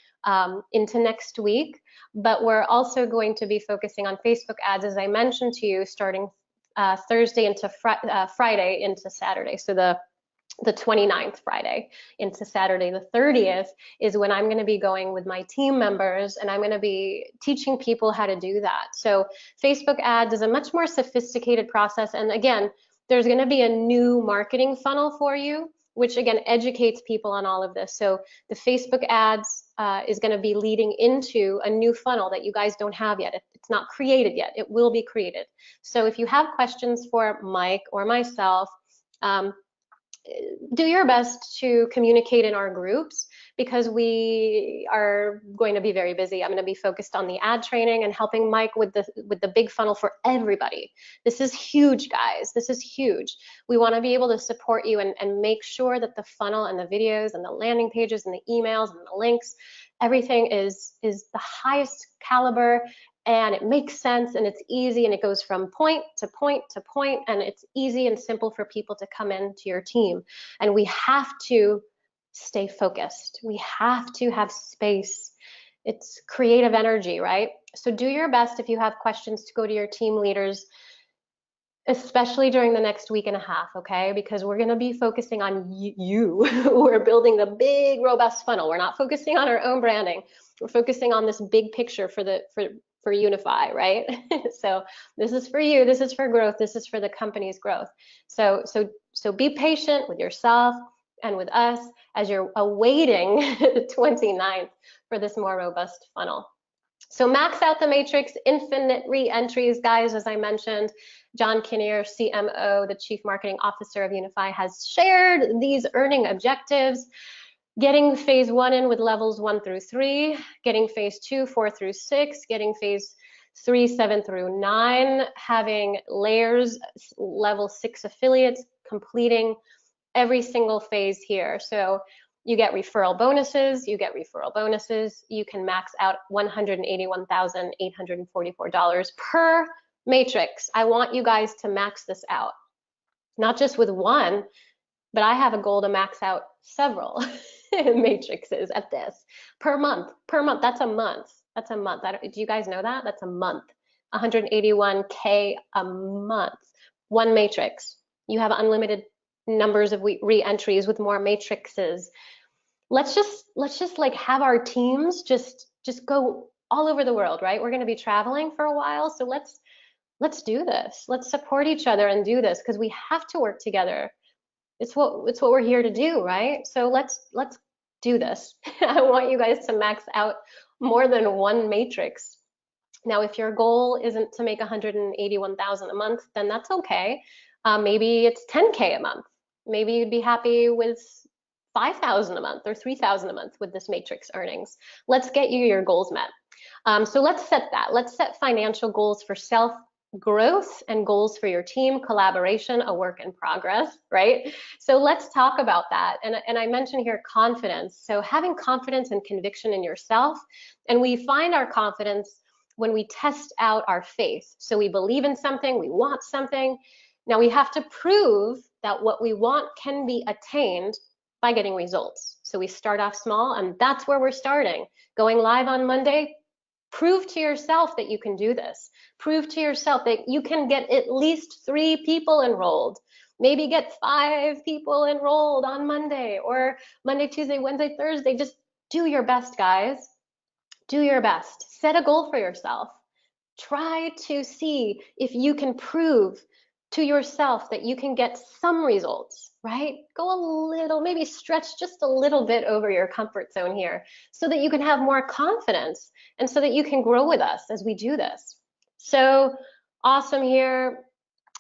into next week, but we're also going to be focusing on Facebook ads, as I mentioned to you, starting Thursday into Friday into Saturday. So the 29th Friday into Saturday, the 30th is when I'm going to be going with my team members, and I'm going to be teaching people how to do that. So Facebook ads is a much more sophisticated process. And again, there's going to be a new marketing funnel for you which again educates people on all of this. So the Facebook ads is going to be leading into a new funnel that you guys don't have yet. It's not created yet. It will be created. So if you have questions for Mike or myself, do your best to communicate in our groups, because we are going to be very busy. I'm going to be focused on the ad training and helping Mike with the big funnel for everybody. This is huge, guys. This is huge. We want to be able to support you and make sure that the funnel and the videos and the landing pages and the emails and the links, everything is the highest caliber, and it makes sense, and it's easy, and it goes from point to point to point, and it's easy and simple for people to come into your team. And we have to stay focused. We have to have space. It's creative energy, right? So do your best if you have questions to go to your team leaders, especially during the next week and a half, okay? Because we're going to be focusing on you. We're building the big, robust funnel. We're not focusing on our own branding. We're focusing on this big picture for Unify, right? So this is for you. This is for growth. This is for the company's growth. So be patient with yourself and with us as you're awaiting the 29th for this more robust funnel. So max out the matrix, infinite re-entries, guys. As I mentioned, John Kinnear, CMO, the Chief Marketing Officer of Unify, has shared these earning objectives. Getting phase 1 in with levels 1 through 3, getting phase 2, 4 through 6, getting phase 3, 7 through 9, having layers, level 6 affiliates, completing every single phase here. So you get referral bonuses, you can max out $181,844 per matrix. I want you guys to max this out, not just with one, but I have a goal to max out several matrices at this per month. That's a month. Do you guys know that? That's a month. 181K a month. One matrix. You have unlimited numbers of re-entries with more matrices. Let's just like have our teams just go all over the world, right? We're going to be traveling for a while, so let's do this. Let's support each other and do this, because we have to work together. It's what we're here to do, right? So let's do this. I want you guys to max out more than one matrix. Now, if your goal isn't to make 181,000 a month, then that's okay. Maybe it's 10K a month. Maybe you'd be happy with 5,000 a month or 3,000 a month with this matrix earnings. Let's get you your goals met. So let's set that. Let's set financial goals for self growth and goals for your team, collaboration, a work in progress, right? So let's talk about that. And I mentioned here confidence. So having confidence and conviction in yourself, and we find our confidence when we test out our faith. So we believe in something, we want something. Now we have to prove that what we want can be attained by getting results. So we start off small, and that's where we're starting. Going live on Monday, prove to yourself that you can do this. Prove to yourself that you can get at least 3 people enrolled. Maybe get 5 people enrolled on Monday, or Monday, Tuesday, Wednesday, Thursday. Just do your best, guys. Do your best. Set a goal for yourself. Try to see if you can prove to yourself that you can get some results, right? Go a little, maybe stretch just a little bit over your comfort zone here, so that you can have more confidence and so that you can grow with us as we do this. So awesome here.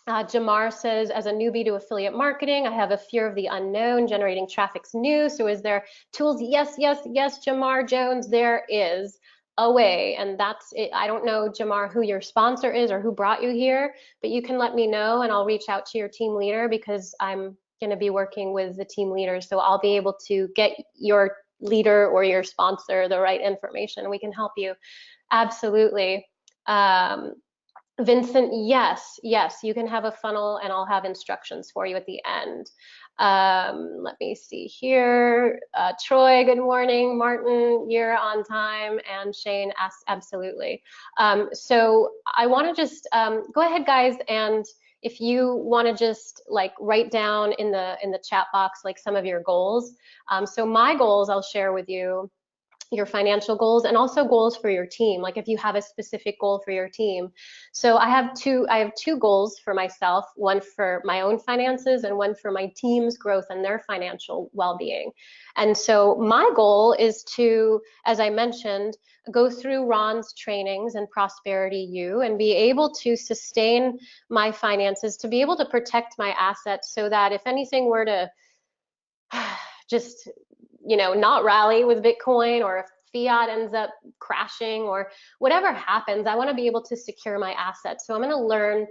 Jamar says, as a newbie to affiliate marketing, I have a fear of the unknown. Generating traffic's new. So is there tools? Yes, Jamar Jones, there is a way, and that's it. I don't know, Jamar, who your sponsor is or who brought you here, but you can let me know and I'll reach out to your team leader, because I'm going to be working with the team leader. So I'll be able to get your leader or your sponsor the right information. We can help you. Absolutely. Vincent, yes, you can have a funnel and I'll have instructions for you at the end. Let me see here. Troy, good morning. Martin, you're on time. And Shane asks, absolutely. So I want to just go ahead, guys, and if you want to just like write down in the chat box like some of your goals. So my goals I'll share with you your financial goals and also goals for your team. Like if you have a specific goal for your team. So I have two goals for myself, one for my own finances and one for my team's growth and their financial well-being. And so my goal is to, as I mentioned, go through Ron's trainings and Prosperity U and be able to sustain my finances, to be able to protect my assets so that if anything were to just, not rally with Bitcoin, or if fiat ends up crashing or whatever happens, I want to be able to secure my assets. So I'm going to learn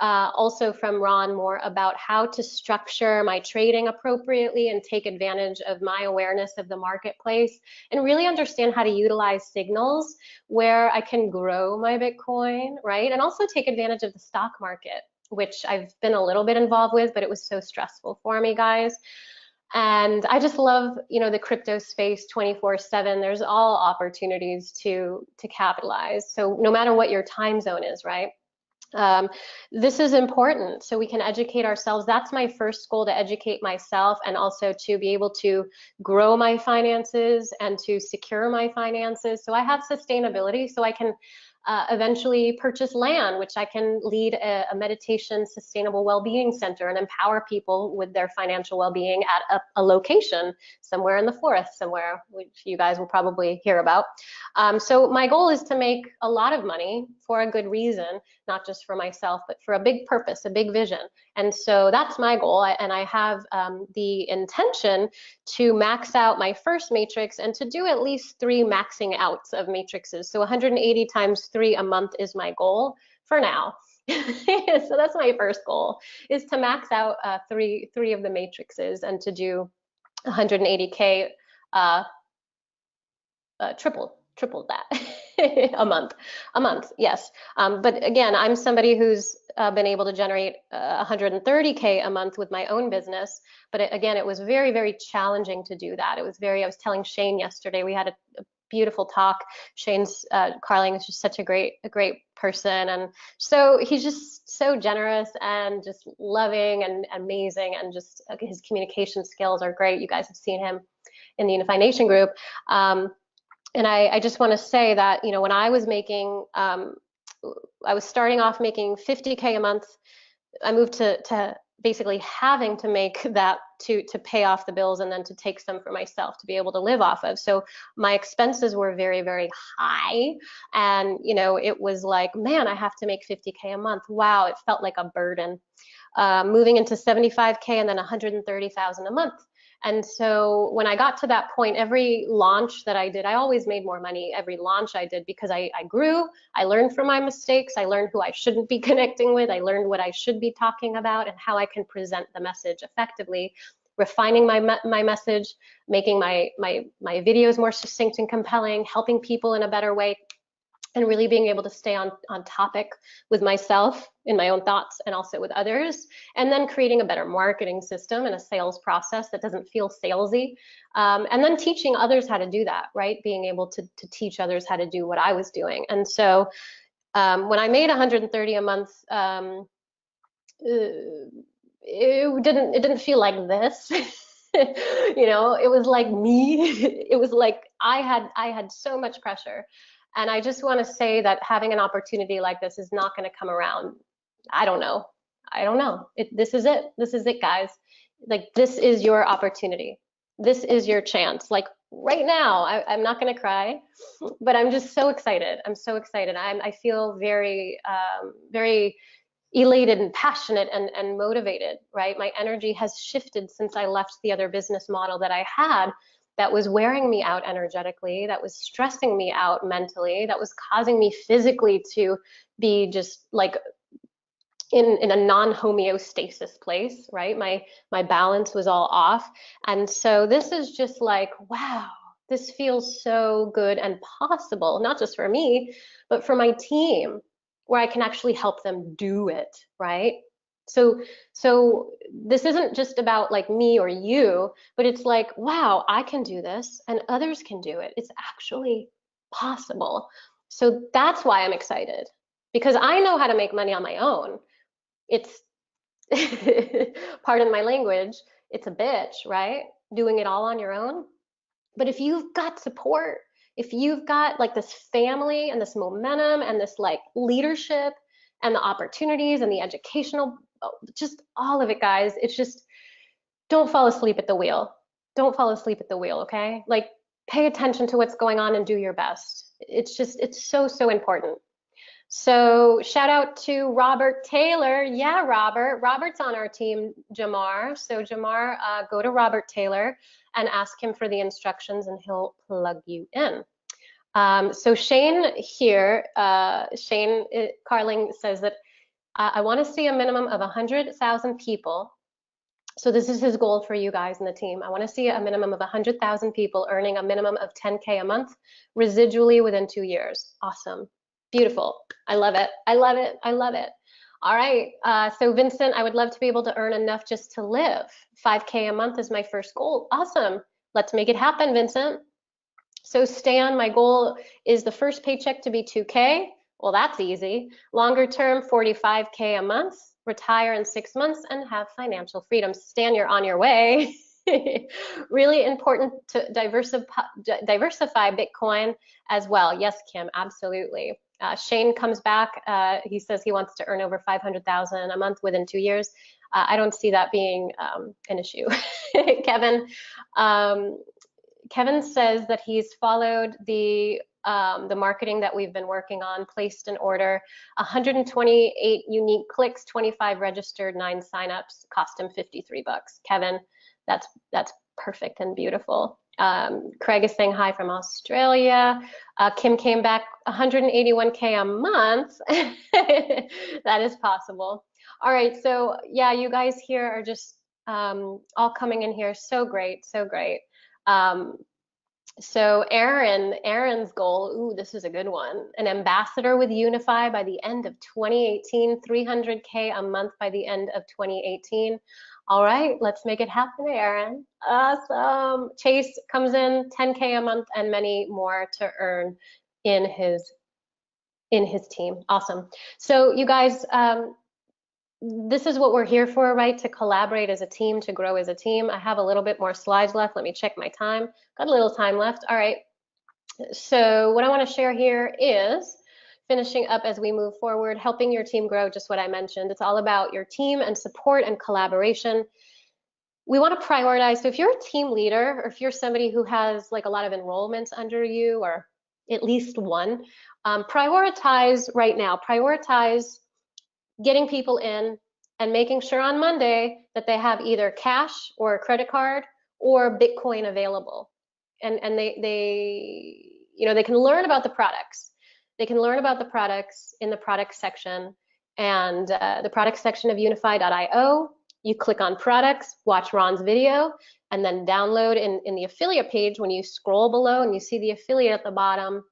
also from Ron more about how to structure my trading appropriately and take advantage of my awareness of the marketplace and really understand how to utilize signals where I can grow my Bitcoin, right? And also take advantage of the stock market, which I've been a little bit involved with, but it was so stressful for me, guys. And I just love, the crypto space 24/7. There's all opportunities to capitalize. So no matter what your time zone is, right? This is important so we can educate ourselves. That's my first goal, to educate myself and also to be able to grow my finances and to secure my finances. So I have sustainability so I can eventually purchase land, which I can lead a meditation sustainable well-being center and empower people with their financial well-being at a location somewhere in the forest somewhere, which you guys will probably hear about. So my goal is to make a lot of money for a good reason, not just for myself, but for a big purpose, a big vision. And so that's my goal. And I have the intention to max out my first matrix and to do at least 3 maxing outs of matrices. So 180 times 3 a month is my goal for now. So that's my first goal, is to max out three of the matrices and to do 180K triple that a month, yes. But again, I'm somebody who's been able to generate 130K a month with my own business. But again, it was very, very challenging to do that. I was telling Shane yesterday, we had a beautiful talk. Shane's Carling is just such a great person, and so he's just so generous and just loving and amazing, and just his communication skills are great. You guys have seen him in the Unify Nation group. And I just want to say that, when I was making, I was starting off making 50K a month. I moved to basically having to make that to pay off the bills and then to take some for myself to be able to live off of. So my expenses were very, very high. And, it was like, man, I have to make 50K a month. Wow, it felt like a burden. Moving into 75K and then 130,000 a month. And so when I got to that point, every launch that I did, I always made more money every launch I did, because I grew, I learned from my mistakes, I learned who I shouldn't be connecting with, I learned what I should be talking about and how I can present the message effectively, refining my message, making my videos more succinct and compelling, helping people in a better way, and really being able to stay on topic with myself in my own thoughts and also with others, and then creating a better marketing system and a sales process that doesn't feel salesy, and then teaching others how to do that, right? Being able to teach others how to do what I was doing. And so when I made 130 a month, it didn't feel like this. It was like me. It was like I had so much pressure. And I just want to say that having an opportunity like this is not going to come around. I don't know. This is it. This is it, guys. Like, this is your opportunity. This is your chance. Like right now, I'm not going to cry, but I'm just so excited. I'm so excited. I feel very, very elated and passionate and motivated, right? My energy has shifted since I left the other business model that I had, that was wearing me out energetically, that was stressing me out mentally, that was causing me physically to be just like in a non-homeostasis place, right? My balance was all off. And so this is just like, wow, this feels so good and possible, not just for me, but for my team, where I can actually help them do it, right? So this isn't just about like me or you, but it's like, wow, I can do this and others can do it. It's actually possible. So that's why I'm excited, because I know how to make money on my own. It's, pardon my language, it's a bitch, right? Doing it all on your own. But if you've got support, If you've got like this family and this momentum and this like leadership and the opportunities and the educational, just all of it, guys, it's just don't fall asleep at the wheel. Don't fall asleep at the wheel, okay? Like pay attention to what's going on and do your best. It's so, so important. So shout out to Robert Taylor. Yeah, Robert. Robert's on our team, Jamar. So Jamar, go to Robert Taylor and ask him for the instructions and he'll plug you in. So Shane here, Shane Carling says that I want to see a minimum of 100,000 people. So this is his goal for you guys in the team. I want to see a minimum of 100,000 people earning a minimum of 10K a month residually within 2 years. Awesome. Beautiful. I love it. I love it. I love it. All right. So Vincent, I would love to be able to earn enough just to live. 5K a month is my first goal. Awesome. Let's make it happen, Vincent. So Stan, my goal is the first paycheck to be 2K. Well, that's easy. Longer term, 45K a month, retire in 6 months and have financial freedom. Stan, you're on your way. Really important to diversify Bitcoin as well. Yes, Kim, absolutely. Shane comes back. He says he wants to earn over 500,000 a month within 2 years. I don't see that being an issue. Kevin, Kevin says that he's followed the marketing that we've been working on, placed an order, 128 unique clicks, 25 registered, 9 signups, cost him 53 bucks. Kevin, that's perfect and beautiful. Craig is saying hi from Australia. Kim came back 181K a month. That is possible. All right, so yeah, you guys here are just all coming in here. So great, so great. So Aaron's goal, ooh, this is a good one. An ambassador with Unify by the end of 2018, 300K a month by the end of 2018. All right, let's make it happen, Aaron. Awesome. Chase comes in, 10K a month and many more to earn in his team. Awesome. So you guys, this is what we're here for, right? To collaborate as a team, to grow as a team. I have a little bit more slides left. Let me check my time. Got a little time left. All right. So what I want to share here is finishing up as we move forward, helping your team grow, just what I mentioned. It's all about your team and support and collaboration. We want to prioritize. So if you're a team leader, or if you're somebody who has like a lot of enrollments under you, or at least one, prioritize right now. Prioritize getting people in and making sure on Monday that they have either cash or a credit card or Bitcoin available. And they you know, they can learn about the products. They can learn about the products in the product section, and the product section of unify.io. You click on products, watch Ron's video, and then download in the affiliate page. When you scroll below and you see the affiliate at the bottom,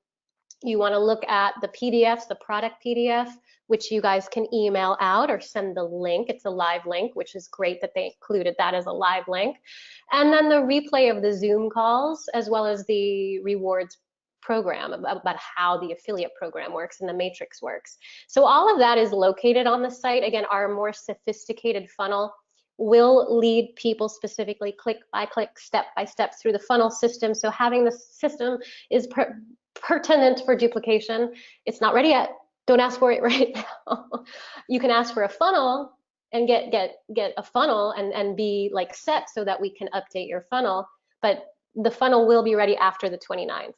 you want to look at the PDFs, the product PDF, which you guys can email out or send the link. It's a live link, which is great that they included that as a live link. And then the replay of the Zoom calls, as well as the rewards program, about how the affiliate program works and the matrix works. So all of that is located on the site. Again, our more sophisticated funnel will lead people specifically click by click, step by step through the funnel system. So having the system is pertinent for duplication. It's not ready yet. Don't ask for it right now. You can ask for a funnel and get a funnel and be like set so that we can update your funnel. But the funnel will be ready after the 29th.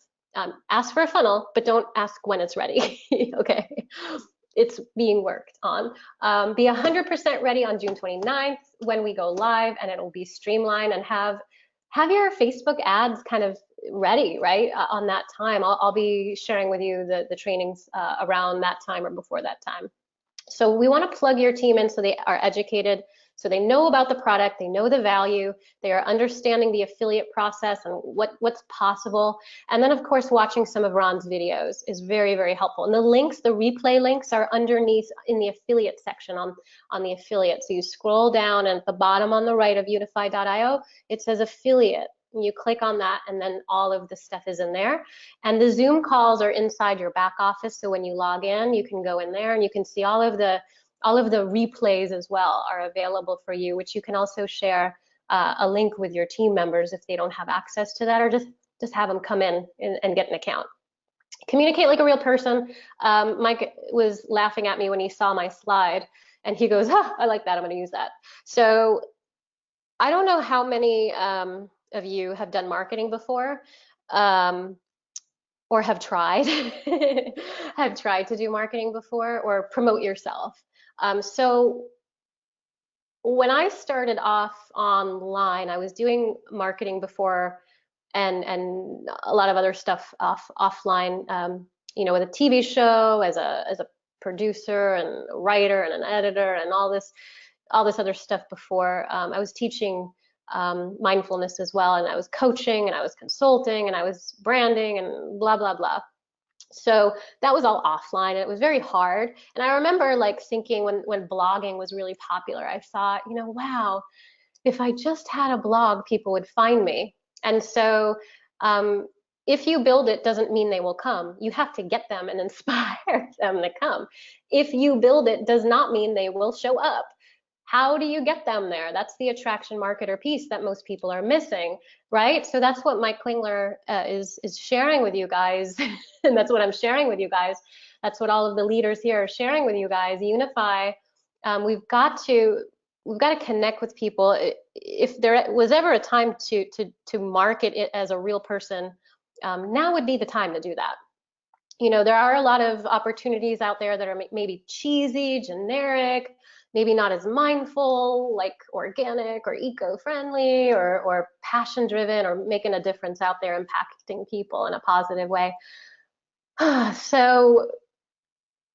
Ask for a funnel, but don't ask when it's ready. Okay, it's being worked on. Be 100% ready on June 29th when we go live, and it'll be streamlined, and have your Facebook ads kind of ready, right, on that time. I'll be sharing with you the trainings around that time or before that time. So we want to plug your team in so they are educated, so they know about the product, they know the value, they are understanding the affiliate process and what's possible. And then of course, watching some of Ron's videos is very, very helpful. And the links, the replay links, are underneath in the affiliate section on the affiliate. So you scroll down, and at the bottom on the right of unify.io, it says affiliate. You click on that, and then all of the stuff is in there. And the Zoom calls are inside your back office, so when you log in, you can go in there and you can see all of the replays as well are available for you, which you can also share a link with your team members if they don't have access to that, or just just have them come in and get an account. Communicate like a real person. Mike was laughing at me when he saw my slide, and he goes, "Ah, I like that. I'm going to use that." So I don't know how many of you have done marketing before, or have tried have tried to do marketing before or promote yourself. So when I started off online, I was doing marketing before and a lot of other stuff offline. You know, with a TV show, as a producer and a writer and an editor and all this other stuff before. I was teaching mindfulness as well, and I was coaching and I was consulting and I was branding and blah blah blah. So that was all offline, and it was very hard. And I remember like thinking when blogging was really popular, I thought, you know, wow, if I just had a blog, people would find me. And so if you build it, doesn't mean they will come. You have to get them and inspire them to come. If you build it, does not mean they will show up. How do you get them there? That's the attraction marketer piece that most people are missing, right? So that's what Mike Klingler is sharing with you guys, and that's what I'm sharing with you guys. That's what all of the leaders here are sharing with you guys. Unify. We've got to connect with people. If there was ever a time to market it as a real person, now would be the time to do that. You know, there are a lot of opportunities out there that are maybe cheesy, generic, maybe not as mindful, like organic or eco-friendly or passion-driven or making a difference out there, impacting people in a positive way. So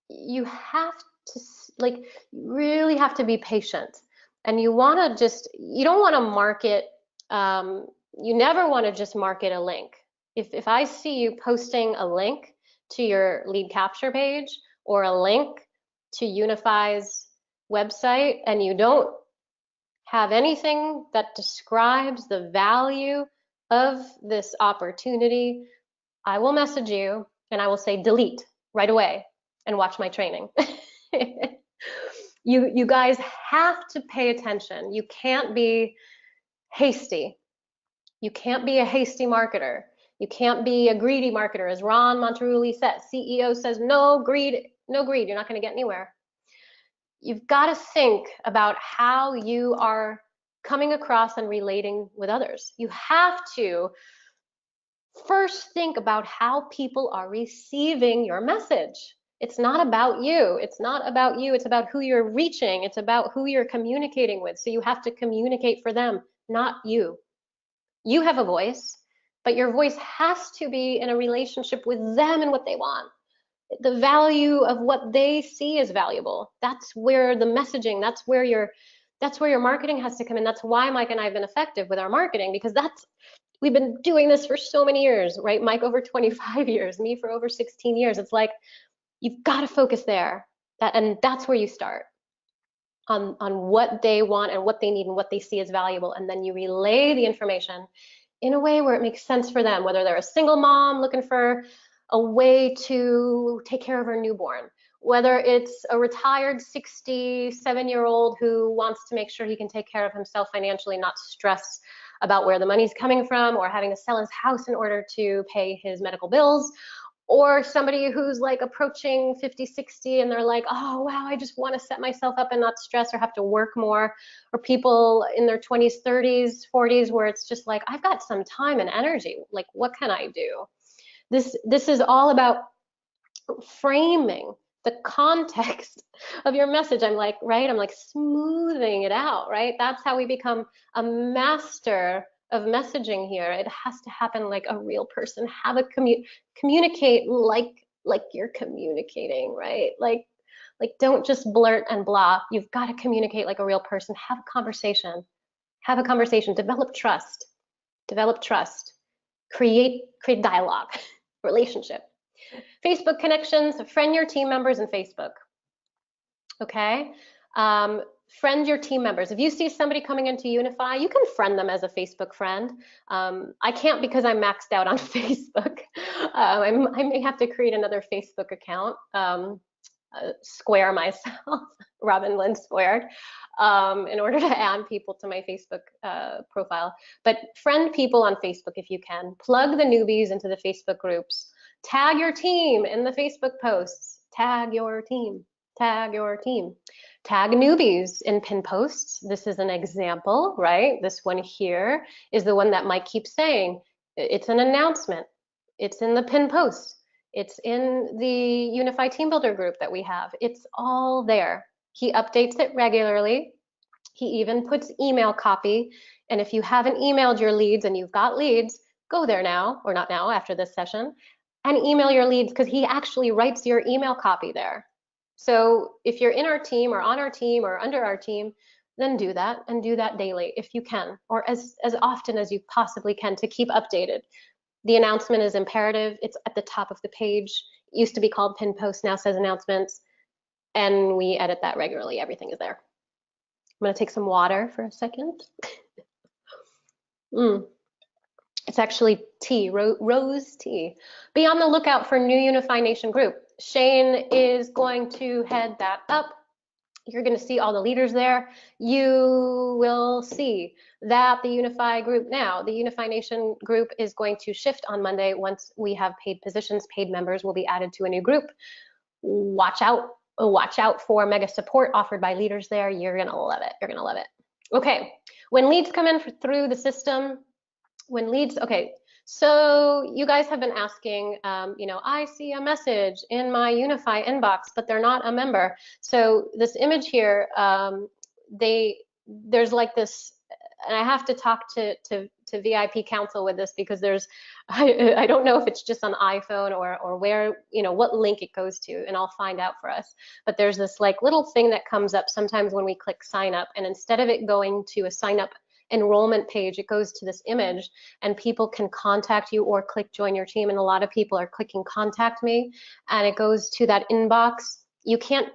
you have to, like, you really have to be patient. And you want to you don't want to market, you never want to just market a link. If I see you posting a link to your lead capture page or a link to Unify's website and you don't have anything that describes the value of this opportunity, I will message you and I will say delete right away and watch my training. You guys have to pay attention. You can't be hasty. You can't be a hasty marketer. You can't be a greedy marketer, as Ron Monterulli says. CEO says no greed, no greed. You're not going to get anywhere. You've got to think about how you are coming across and relating with others. You have to first think about how people are receiving your message. It's not about you. It's not about you. It's about who you're reaching. It's about who you're communicating with. So you have to communicate for them, not you. You have a voice, but your voice has to be in a relationship with them and what they want. The value of what they see is valuable. That's where the messaging, that's where your marketing has to come in. That's why Mike and I have been effective with our marketing, because we've been doing this for so many years, right? Mike over 25 years, me for over 16 years. It's like, you've got to focus there. And that's where you start on what they want and what they need and what they see as valuable. And then you relay the information in a way where it makes sense for them, whether they're a single mom looking for a way to take care of her newborn, whether it's a retired 67-year-old who wants to make sure he can take care of himself financially, not stress about where the money's coming from or having to sell his house in order to pay his medical bills, or somebody who's like approaching 50, 60 and they're like, oh, wow, I just want to set myself up and not stress or have to work more, or people in their 20s, 30s, 40s where it's just like, I've got some time and energy, like what can I do? This is all about framing the context of your message. I'm like smoothing it out, right? That's how we become a master of messaging here. It has to happen like a real person. Have a communicate like you're communicating, right? Like don't just blurt and blah. You've got to communicate like a real person. Have a conversation. Have a conversation. Develop trust. Develop trust. Create dialogue, relationship. Facebook connections, friend your team members in Facebook. Okay? Friend your team members. If you see somebody coming into Unify, you can friend them as a Facebook friend. I can't because I'm maxed out on Facebook. I may have to create another Facebook account. square myself, Robin Lynn squared, in order to add people to my Facebook profile. But friend people on Facebook if you can. Plug the newbies into the Facebook groups. Tag your team in the Facebook posts. Tag your team. Tag your team. Tag newbies in pin posts. This is an example, right? This one here is the one that Mike keeps saying. It's an announcement. It's in the pin post. It's in the Unify Team Builder group that we have. It's all there. He updates it regularly. He even puts email copy. And if you haven't emailed your leads and you've got leads, go there now, or not now, after this session, and email your leads, because he actually writes your email copy there. So if you're in our team or on our team or under our team, then do that, and do that daily if you can, or as often as you possibly can, to keep updated. The announcement is imperative. It's at the top of the page. It used to be called pin post, now says announcements, and we edit that regularly. Everything is there. I'm gonna take some water for a second. It's actually tea, rose tea. Be on the lookout for new Unify Nation group. Shane is going to head that up. You're going to see all the leaders there. You will see that the Unify group now, the Unify Nation group, is going to shift on Monday. Once we have paid positions, paid members will be added to a new group. Watch out for mega support offered by leaders there. You're going to love it. You're going to love it. Okay, when leads come in through the system, okay, so you guys have been asking, I see a message in my Unify inbox, but they're not a member. So this image here, there's like this, and I have to talk to VIP counsel with this, because I don't know if it's just on iPhone or where, what link it goes to, and I'll find out for us. But there's this like little thing that comes up sometimes when we click sign up, and instead of it going to a sign up enrollment page, it goes to this image, and people can contact you or click join your team. And a lot of people are clicking contact me, and it goes to that inbox. You can't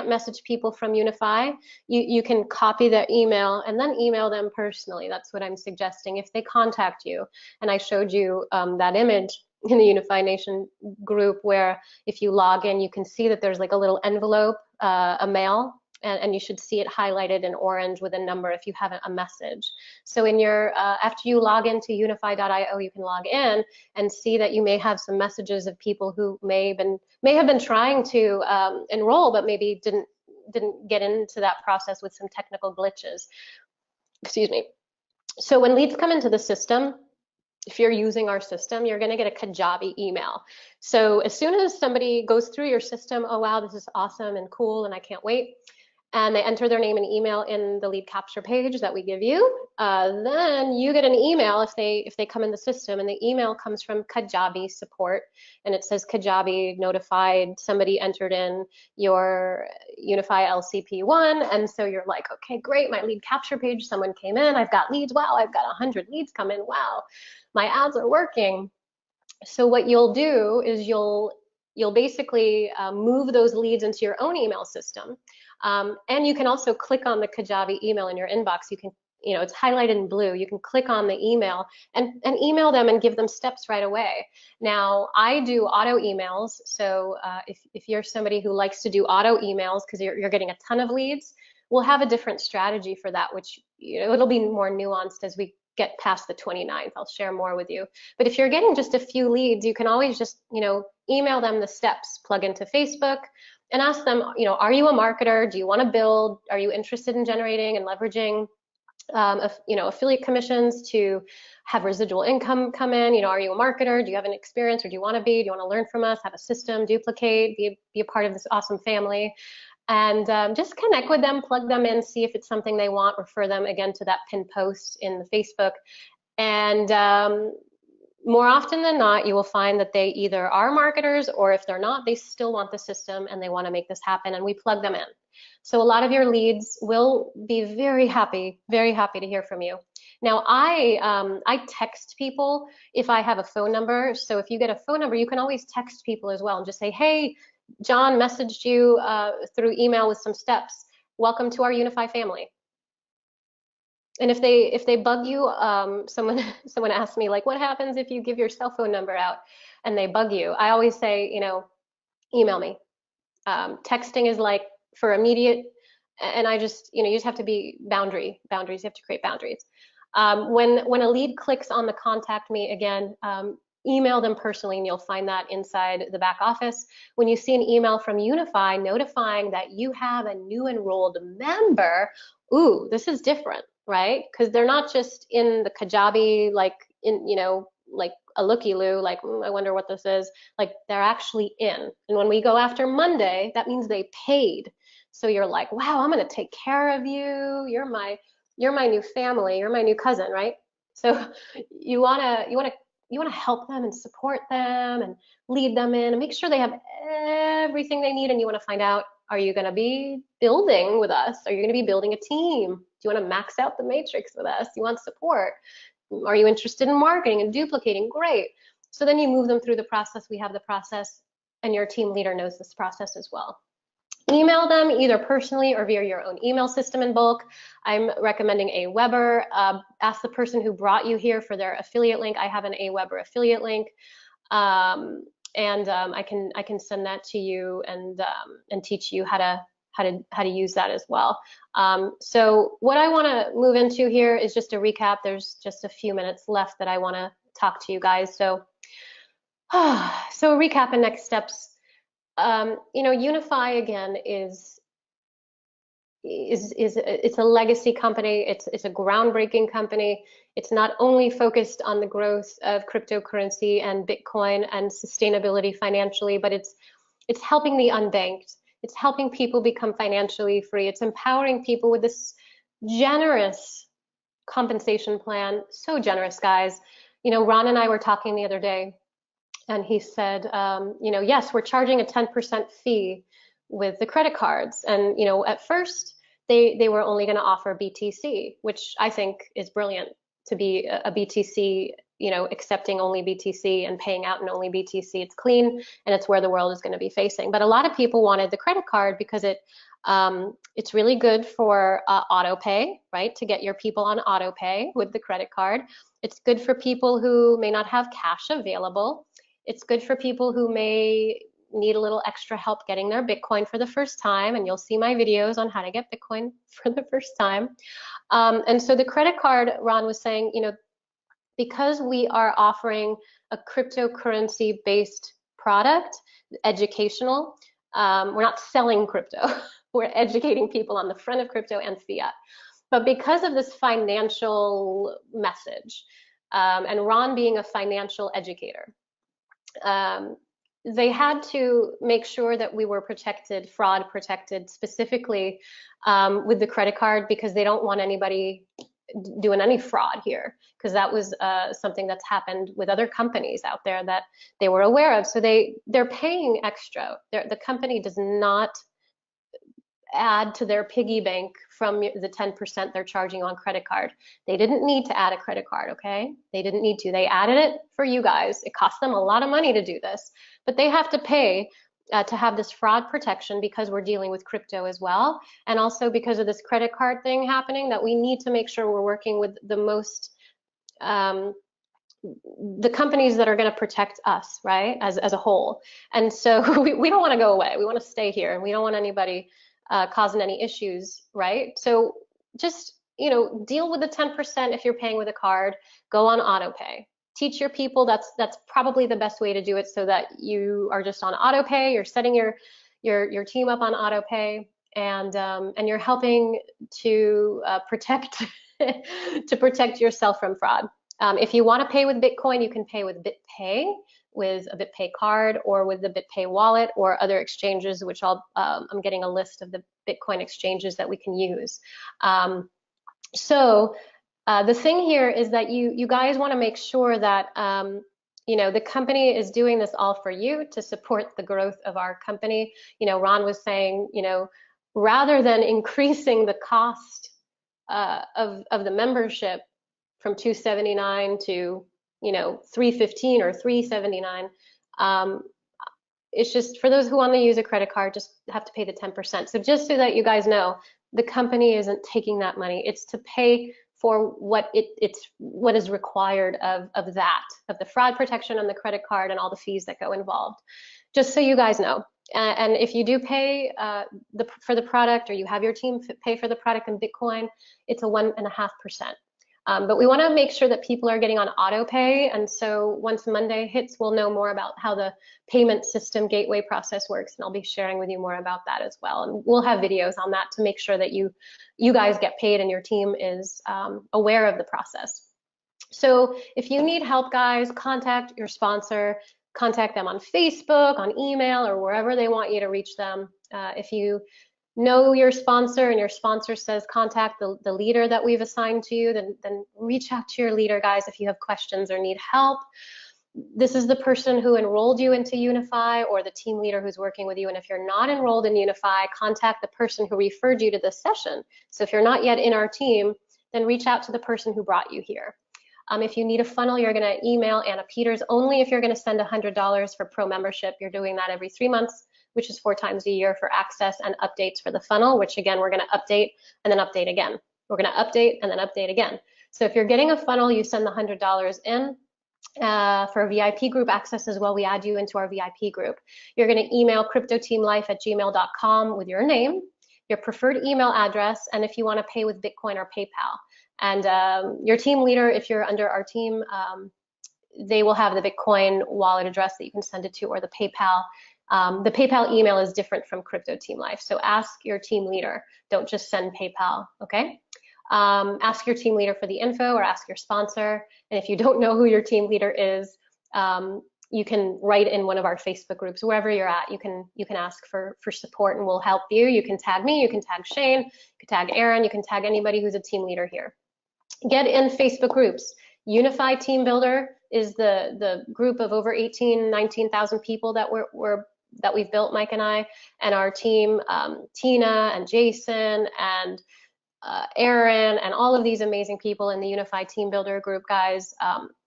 message people from Unify. You can copy their email and then email them personally. That's what I'm suggesting. If they contact you, and I showed you that image in the Unify Nation group, where if you log in, you can see that there's like a little envelope, a mail, and you should see it highlighted in orange with a number if you haven't a message. So in your after you log into unify.io, you can log in and see that you may have some messages of people who may have been trying to enroll, but maybe didn't get into that process with some technical glitches. Excuse me. So when leads come into the system, if you're using our system, you're going to get a Kajabi email. So as soon as somebody goes through your system, oh wow, this is awesome and cool, and I can't wait, and they enter their name and email in the lead capture page that we give you, then you get an email if they come in the system, and the email comes from Kajabi support, and it says Kajabi notified somebody entered in your Unify LCP1, and so you're like, okay, great, my lead capture page, someone came in, I've got leads, wow, I've got 100 leads come in, wow, my ads are working. So what you'll do is you'll basically move those leads into your own email system. And you can also click on the Kajabi email in your inbox. You can, it's highlighted in blue. You can click on the email and email them and give them steps right away. Now, I do auto emails. So if you're somebody who likes to do auto emails because you're getting a ton of leads, we'll have a different strategy for that, which it'll be more nuanced as we get past the 29th. I'll share more with you. But if you're getting just a few leads, you can always just, email them the steps, plug into Facebook, and ask them, are you a marketer? Do you want to build? Are you interested in generating and leveraging, affiliate commissions to have residual income come in? Are you a marketer? Do you have an experience, or do you want to be? Do you want to learn from us? Have a system, duplicate, be a part of this awesome family? And just connect with them, plug them in, see if it's something they want, refer them again to that pinned post in the Facebook. And more often than not, you will find that they either are marketers, or if they're not, they still want the system and they want to make this happen, and we plug them in. So a lot of your leads will be very happy to hear from you. Now, I text people if I have a phone number. So if you get a phone number, you can always text people as well and just say, hey, John messaged you through email with some steps. Welcome to our Unify family. And if they bug you, someone asked me, like, what happens if you give your cell phone number out and they bug you? I always say, email me. Texting is like for immediate, and I just, you just have to be boundaries. You have to create boundaries. When a lead clicks on the contact me again, email them personally, and you'll find that inside the back office. When you see an email from Unify notifying that you have a new enrolled member, ooh, this is different, right? Because they're not just in the Kajabi, like like a looky-loo, like, I wonder what this is. Like, they're actually in. And when we go after Monday, that means they paid. So you're like, wow, I'm gonna take care of you. You're my new family. You're my new cousin, right? So you wanna help them and support them and lead them in and make sure they have everything they need. And you wanna find out, are you gonna be building with us? Are you gonna be building a team? Do you wanna max out the matrix with us? You want support? Are you interested in marketing and duplicating? Great. So then you move them through the process. We have the process, and your team leader knows this process as well. Email them either personally or via your own email system in bulk. I'm recommending Aweber. Ask the person who brought you here for their affiliate link. I have an Aweber affiliate link, and I can send that to you and teach you how to use that as well. So what I want to move into here is just a recap. There's just a few minutes left that I want to talk to you guys. So recap and next steps. Unify again is it's a legacy company. It's a groundbreaking company. It's not only focused on the growth of cryptocurrency and Bitcoin and sustainability financially, but it's helping the unbanked. It's helping people become financially free. It's empowering people with this generous compensation plan. So generous, guys. Ron and I were talking the other day, and he said, yes, we're charging a 10% fee with the credit cards. And, at first they were only going to offer BTC, which I think is brilliant, to be a BTC, accepting only BTC and paying out in only BTC. It's clean, and it's where the world is going to be facing. But a lot of people wanted the credit card because it's really good for auto pay, right? To get your people on auto pay with the credit card. It's good for people who may not have cash available. It's good for people who may need a little extra help getting their Bitcoin for the first time, and you'll see my videos on how to get Bitcoin for the first time. And so the credit card, Ron was saying, because we are offering a cryptocurrency-based product, educational, we're not selling crypto. We're educating people on the front of crypto and fiat. But because of this financial message, and Ron being a financial educator, they had to make sure that we were protected, fraud protected, specifically with the credit card, because they don't want anybody doing any fraud here, because that was something that's happened with other companies out there that they were aware of. So they're paying extra. The company does not add to their piggy bank from the 10% they're charging on credit card. They didn't need to add a credit card, okay? They didn't need to. They added it for you guys. It cost them a lot of money to do this, but they have to pay to have this fraud protection, because we're dealing with crypto as well, and also because of this credit card thing happening, that we need to make sure we're working with the most the companies that are going to protect us, right, as a whole. And so we don't want to go away. We want to stay here, and we don't want anybody causing any issues, right? So just, deal with the 10% if you're paying with a card. Go on auto pay. Teach your people that's probably the best way to do it, so that you are just on auto pay. You're setting your team up on auto pay, and you're helping to protect to protect yourself from fraud. If you want to pay with Bitcoin, you can pay with BitPay, with a BitPay card, or with the BitPay wallet, or other exchanges, which I'm getting a list of the Bitcoin exchanges that we can use. The thing here is that you guys want to make sure that the company is doing this all for you, to support the growth of our company. Ron was saying, rather than increasing the cost of the membership from $279 to $315 or $379, it's just for those who want to use a credit card, just have to pay the 10%. So just so that you guys know, the company isn't taking that money. It's to pay for what is required of the fraud protection on the credit card and all the fees that go involved. just so you guys know. And if you do pay for the product, or you have your team pay for the product in Bitcoin, it's a 1.5%. But we want to make sure that people are getting on auto pay. And so once Monday hits, we'll know more about how the payment system gateway process works. And I'll be sharing with you more about that as well. And we'll have videos on that to make sure that you guys get paid and your team is aware of the process. So if you need help, guys, contact your sponsor, contact them on Facebook, on email, or wherever they want you to reach them. If you know your sponsor and your sponsor says contact the leader that we've assigned to you, then reach out to your leader, guys, if you have questions or need help. This is the person who enrolled you into Unify, or the team leader who's working with you. And if you're not enrolled in Unify, contact the person who referred you to this session. So if you're not yet in our team, then reach out to the person who brought you here. If you need a funnel, you're going to email Anna Peters. Only if you're going to send $100 for pro membership. You're doing that every 3 months, which is 4 times a year, for access and updates for the funnel, which again, we're going to update and then update again. We're going to update and then update again. So if you're getting a funnel, you send the $100 in. For VIP group access as well, we add you into our VIP group. You're going to email cryptoteamlife@gmail.com with your name, your preferred email address, and if you want to pay with Bitcoin or PayPal. And your team leader, if you're under our team, they will have the Bitcoin wallet address that you can send it to, or the PayPal. The PayPal email is different from Crypto Team Life, so ask your team leader. Don't just send PayPal, okay? Ask your team leader for the info, or ask your sponsor. And if you don't know who your team leader is, you can write in one of our Facebook groups. Wherever you're at, you can ask for support, and we'll help you. You can tag me, you can tag Shane, you can tag Aaron, you can tag anybody who's a team leader here. Get in Facebook groups. Unify Team Builder is the group of over 19,000 people that we've built, Mike and I, and our team, Tina and Jason and Aaron, and all of these amazing people in the Unify Team Builder group, guys.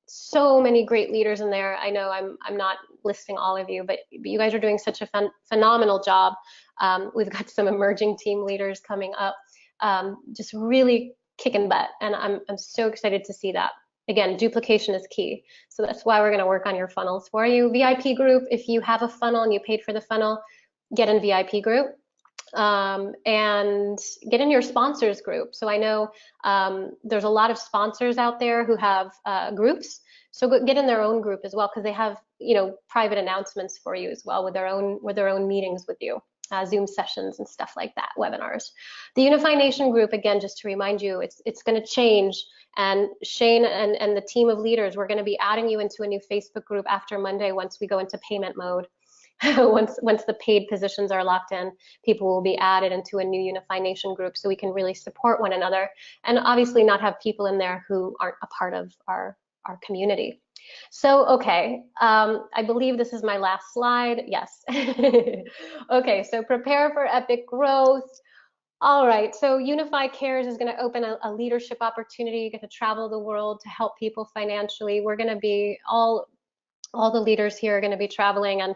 So many great leaders in there. I know I'm not listing all of you, but you guys are doing such a phenomenal job. We've got some emerging team leaders coming up, just really kicking butt, and I'm so excited to see that. Again, duplication is key, so that's why we're going to work on your funnels for you. VIP group, if you have a funnel and you paid for the funnel, get in VIP group. And get in your sponsors group. So I know there's a lot of sponsors out there who have groups, so get in their own group as well, because they have, you know, private announcements for you as well, with their own meetings with you, Zoom sessions and stuff like that, webinars. The Unify Nation group, again, just to remind you, it's going to change. And Shane and the team of leaders, we're going to be adding you into a new Facebook group after Monday, once we go into payment mode. once the paid positions are locked in, people will be added into a new Unify Nation group, so we can really support one another, and obviously not have people in there who aren't a part of our community. So, okay, I believe this is my last slide. Yes. Okay, so prepare for epic growth. All right, so Unify Cares is going to open a leadership opportunity. You get to travel the world to help people financially. We're going to be all the leaders here are going to be traveling and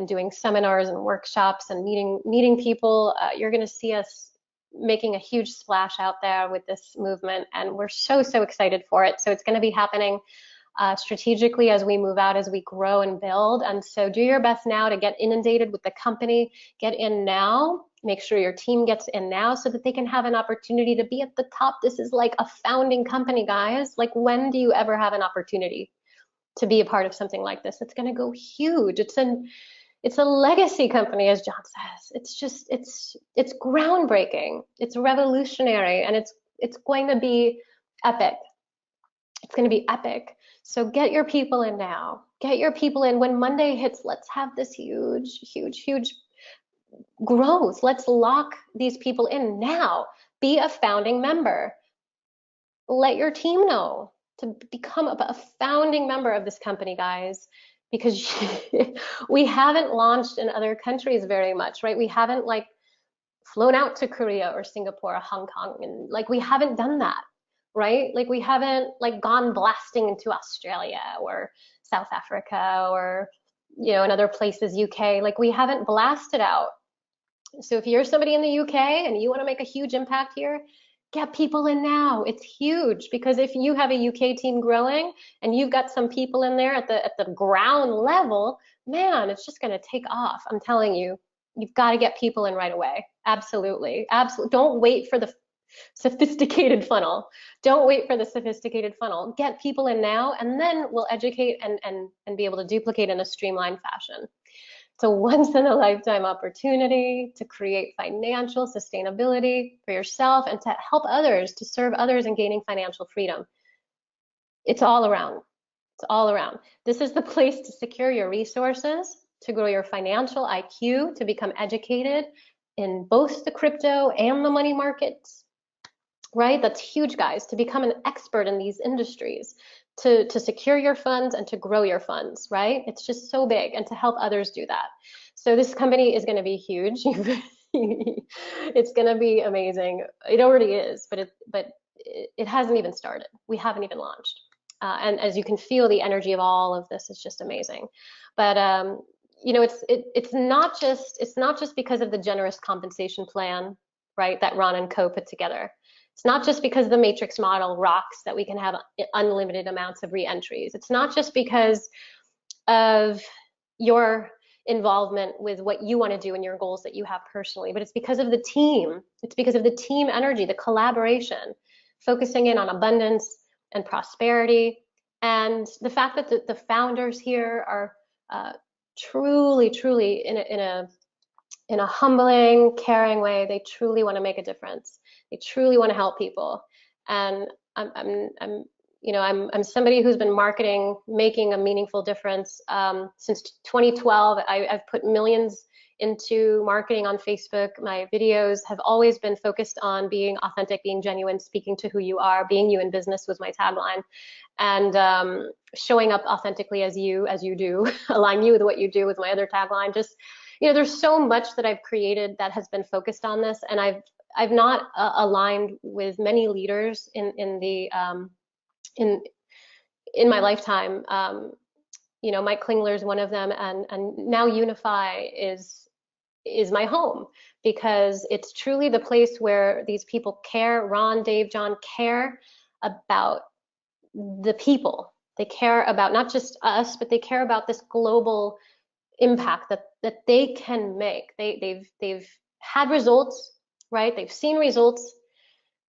doing seminars and workshops and meeting people. You're going to see us making a huge splash out there with this movement, and we're so excited for it. So it's going to be happening strategically as we move out, as we grow and build. And so do your best now to get inundated with the company. Get in now. Make sure your team gets in now, so that they can have an opportunity to be at the top. This is like a founding company, guys. Like, when do you ever have an opportunity to be a part of something like this? It's going to go huge. It's a legacy company, as John says. It's groundbreaking. It's revolutionary, and it's going to be epic. It's going to be epic. So get your people in now. Get your people in. When Monday hits, let's have this huge growth. Let's lock these people in now. Be a founding member. Let your team know to become a founding member of this company, guys, because we haven't launched in other countries very much, right? We haven't like flown out to Korea or Singapore or Hong Kong, and like we haven't done that, right? Like we haven't like gone blasting into Australia or South Africa or, you know, in other places, UK. Like we haven't blasted out. So if you're somebody in the UK and you want to make a huge impact here, Get people in now. It's huge because if you have a UK team growing and you've got some people in there at the ground level, man, it's just going to take off. I'm telling you, you've got to get people in right away. Absolutely. Absolutely. Don't wait for the sophisticated funnel. Don't wait for the sophisticated funnel. Get people in now, and then we'll educate and be able to duplicate in a streamlined fashion. It's a once in a lifetime opportunity to create financial sustainability for yourself and to help others, to serve others in gaining financial freedom. It's all around. It's all around. This is the place to secure your resources, to grow your financial IQ, to become educated in both the crypto and the money markets, right? That's huge, guys, to become an expert in these industries, to secure your funds and to grow your funds, right? It's just so big, and to help others do that. So this company is going to be huge. It's going to be amazing. It already is, but it hasn't even started. We haven't even launched. And as you can feel, the energy of all of this is just amazing. But you know, it's not just because of the generous compensation plan, right, that Ron and Co put together. It's not just because the matrix model rocks that we can have unlimited amounts of re-entries. It's not just because of your involvement with what you want to do and your goals that you have personally, but it's because of the team. It's because of the team energy, the collaboration, focusing in on abundance and prosperity, and the fact that the founders here are truly in a humbling, caring way. They truly want to make a difference. They truly want to help people. And I'm somebody who's been marketing, making a meaningful difference since 2012. I've put millions into marketing on Facebook. My videos have always been focused on being authentic, being genuine, speaking to who you are, being you in business was my tagline, and showing up authentically as you do, align you with what you do with my other tagline. Just, you know, there's so much that I've created that has been focused on this, and I've not aligned with many leaders in my lifetime. You know, Mike Klingler is one of them, and now Unify is my home, because it's truly the place where these people care. Ron, Dave, John care about the people. They care about not just us, but they care about this global impact that they can make. They've had results, right? They've seen results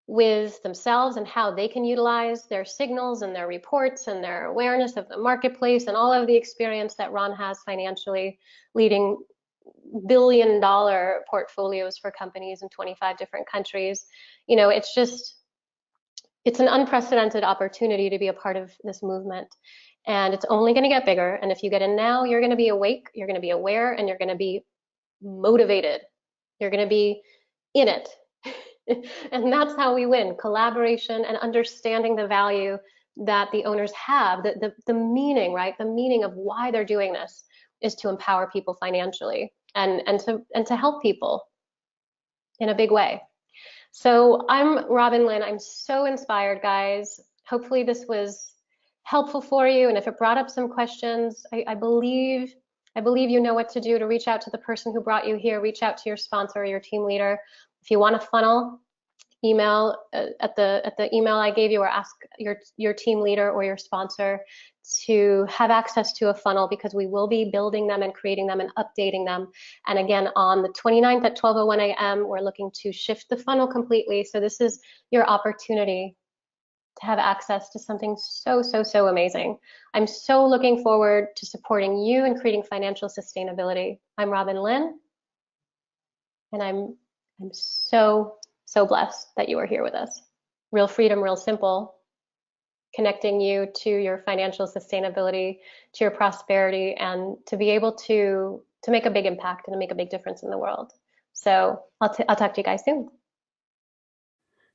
with themselves and how they can utilize their signals and their reports and their awareness of the marketplace and all of the experience that Ron has financially, leading billion-dollar portfolios for companies in 25 different countries. You know, it's an unprecedented opportunity to be a part of this movement. And it's only going to get bigger. And if you get in now, you're going to be awake, you're going to be aware, and you're going to be motivated. You're going to be in it. And that's how we win: collaboration and understanding the value that the owners have, the meaning, right? The meaning of why they're doing this is to empower people financially and to help people in a big way. So I'm Robin Lynn. I'm so inspired, guys. Hopefully this was helpful for you. And if it brought up some questions, I believe you know what to do to reach out to the person who brought you here, reach out to your sponsor or your team leader. If you want a funnel, email at the email I gave you, or ask your team leader or your sponsor to have access to a funnel, because we will be building them and creating them and updating them. And again, on the 29th at 12:01 a.m., we're looking to shift the funnel completely. So this is your opportunity to have access to something so amazing. I'm so looking forward to supporting you in creating financial sustainability. I'm Robin Lynn, and I'm so blessed that you are here with us. Real freedom, real simple, connecting you to your financial sustainability, to your prosperity, and to be able to make a big impact and to make a big difference in the world. So I'll talk to you guys soon.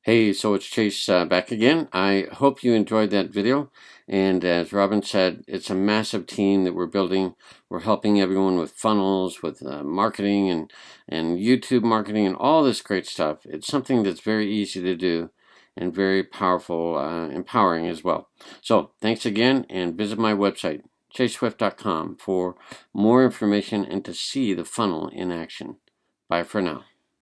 Hey, so it's Chase back again. I hope you enjoyed that video. And as Robin said, it's a massive team that we're building. We're helping everyone with funnels, with marketing and YouTube marketing and all this great stuff. It's something that's very easy to do and very powerful, empowering as well. So thanks again, and visit my website, chaseswift.com, for more information and to see the funnel in action. Bye for now.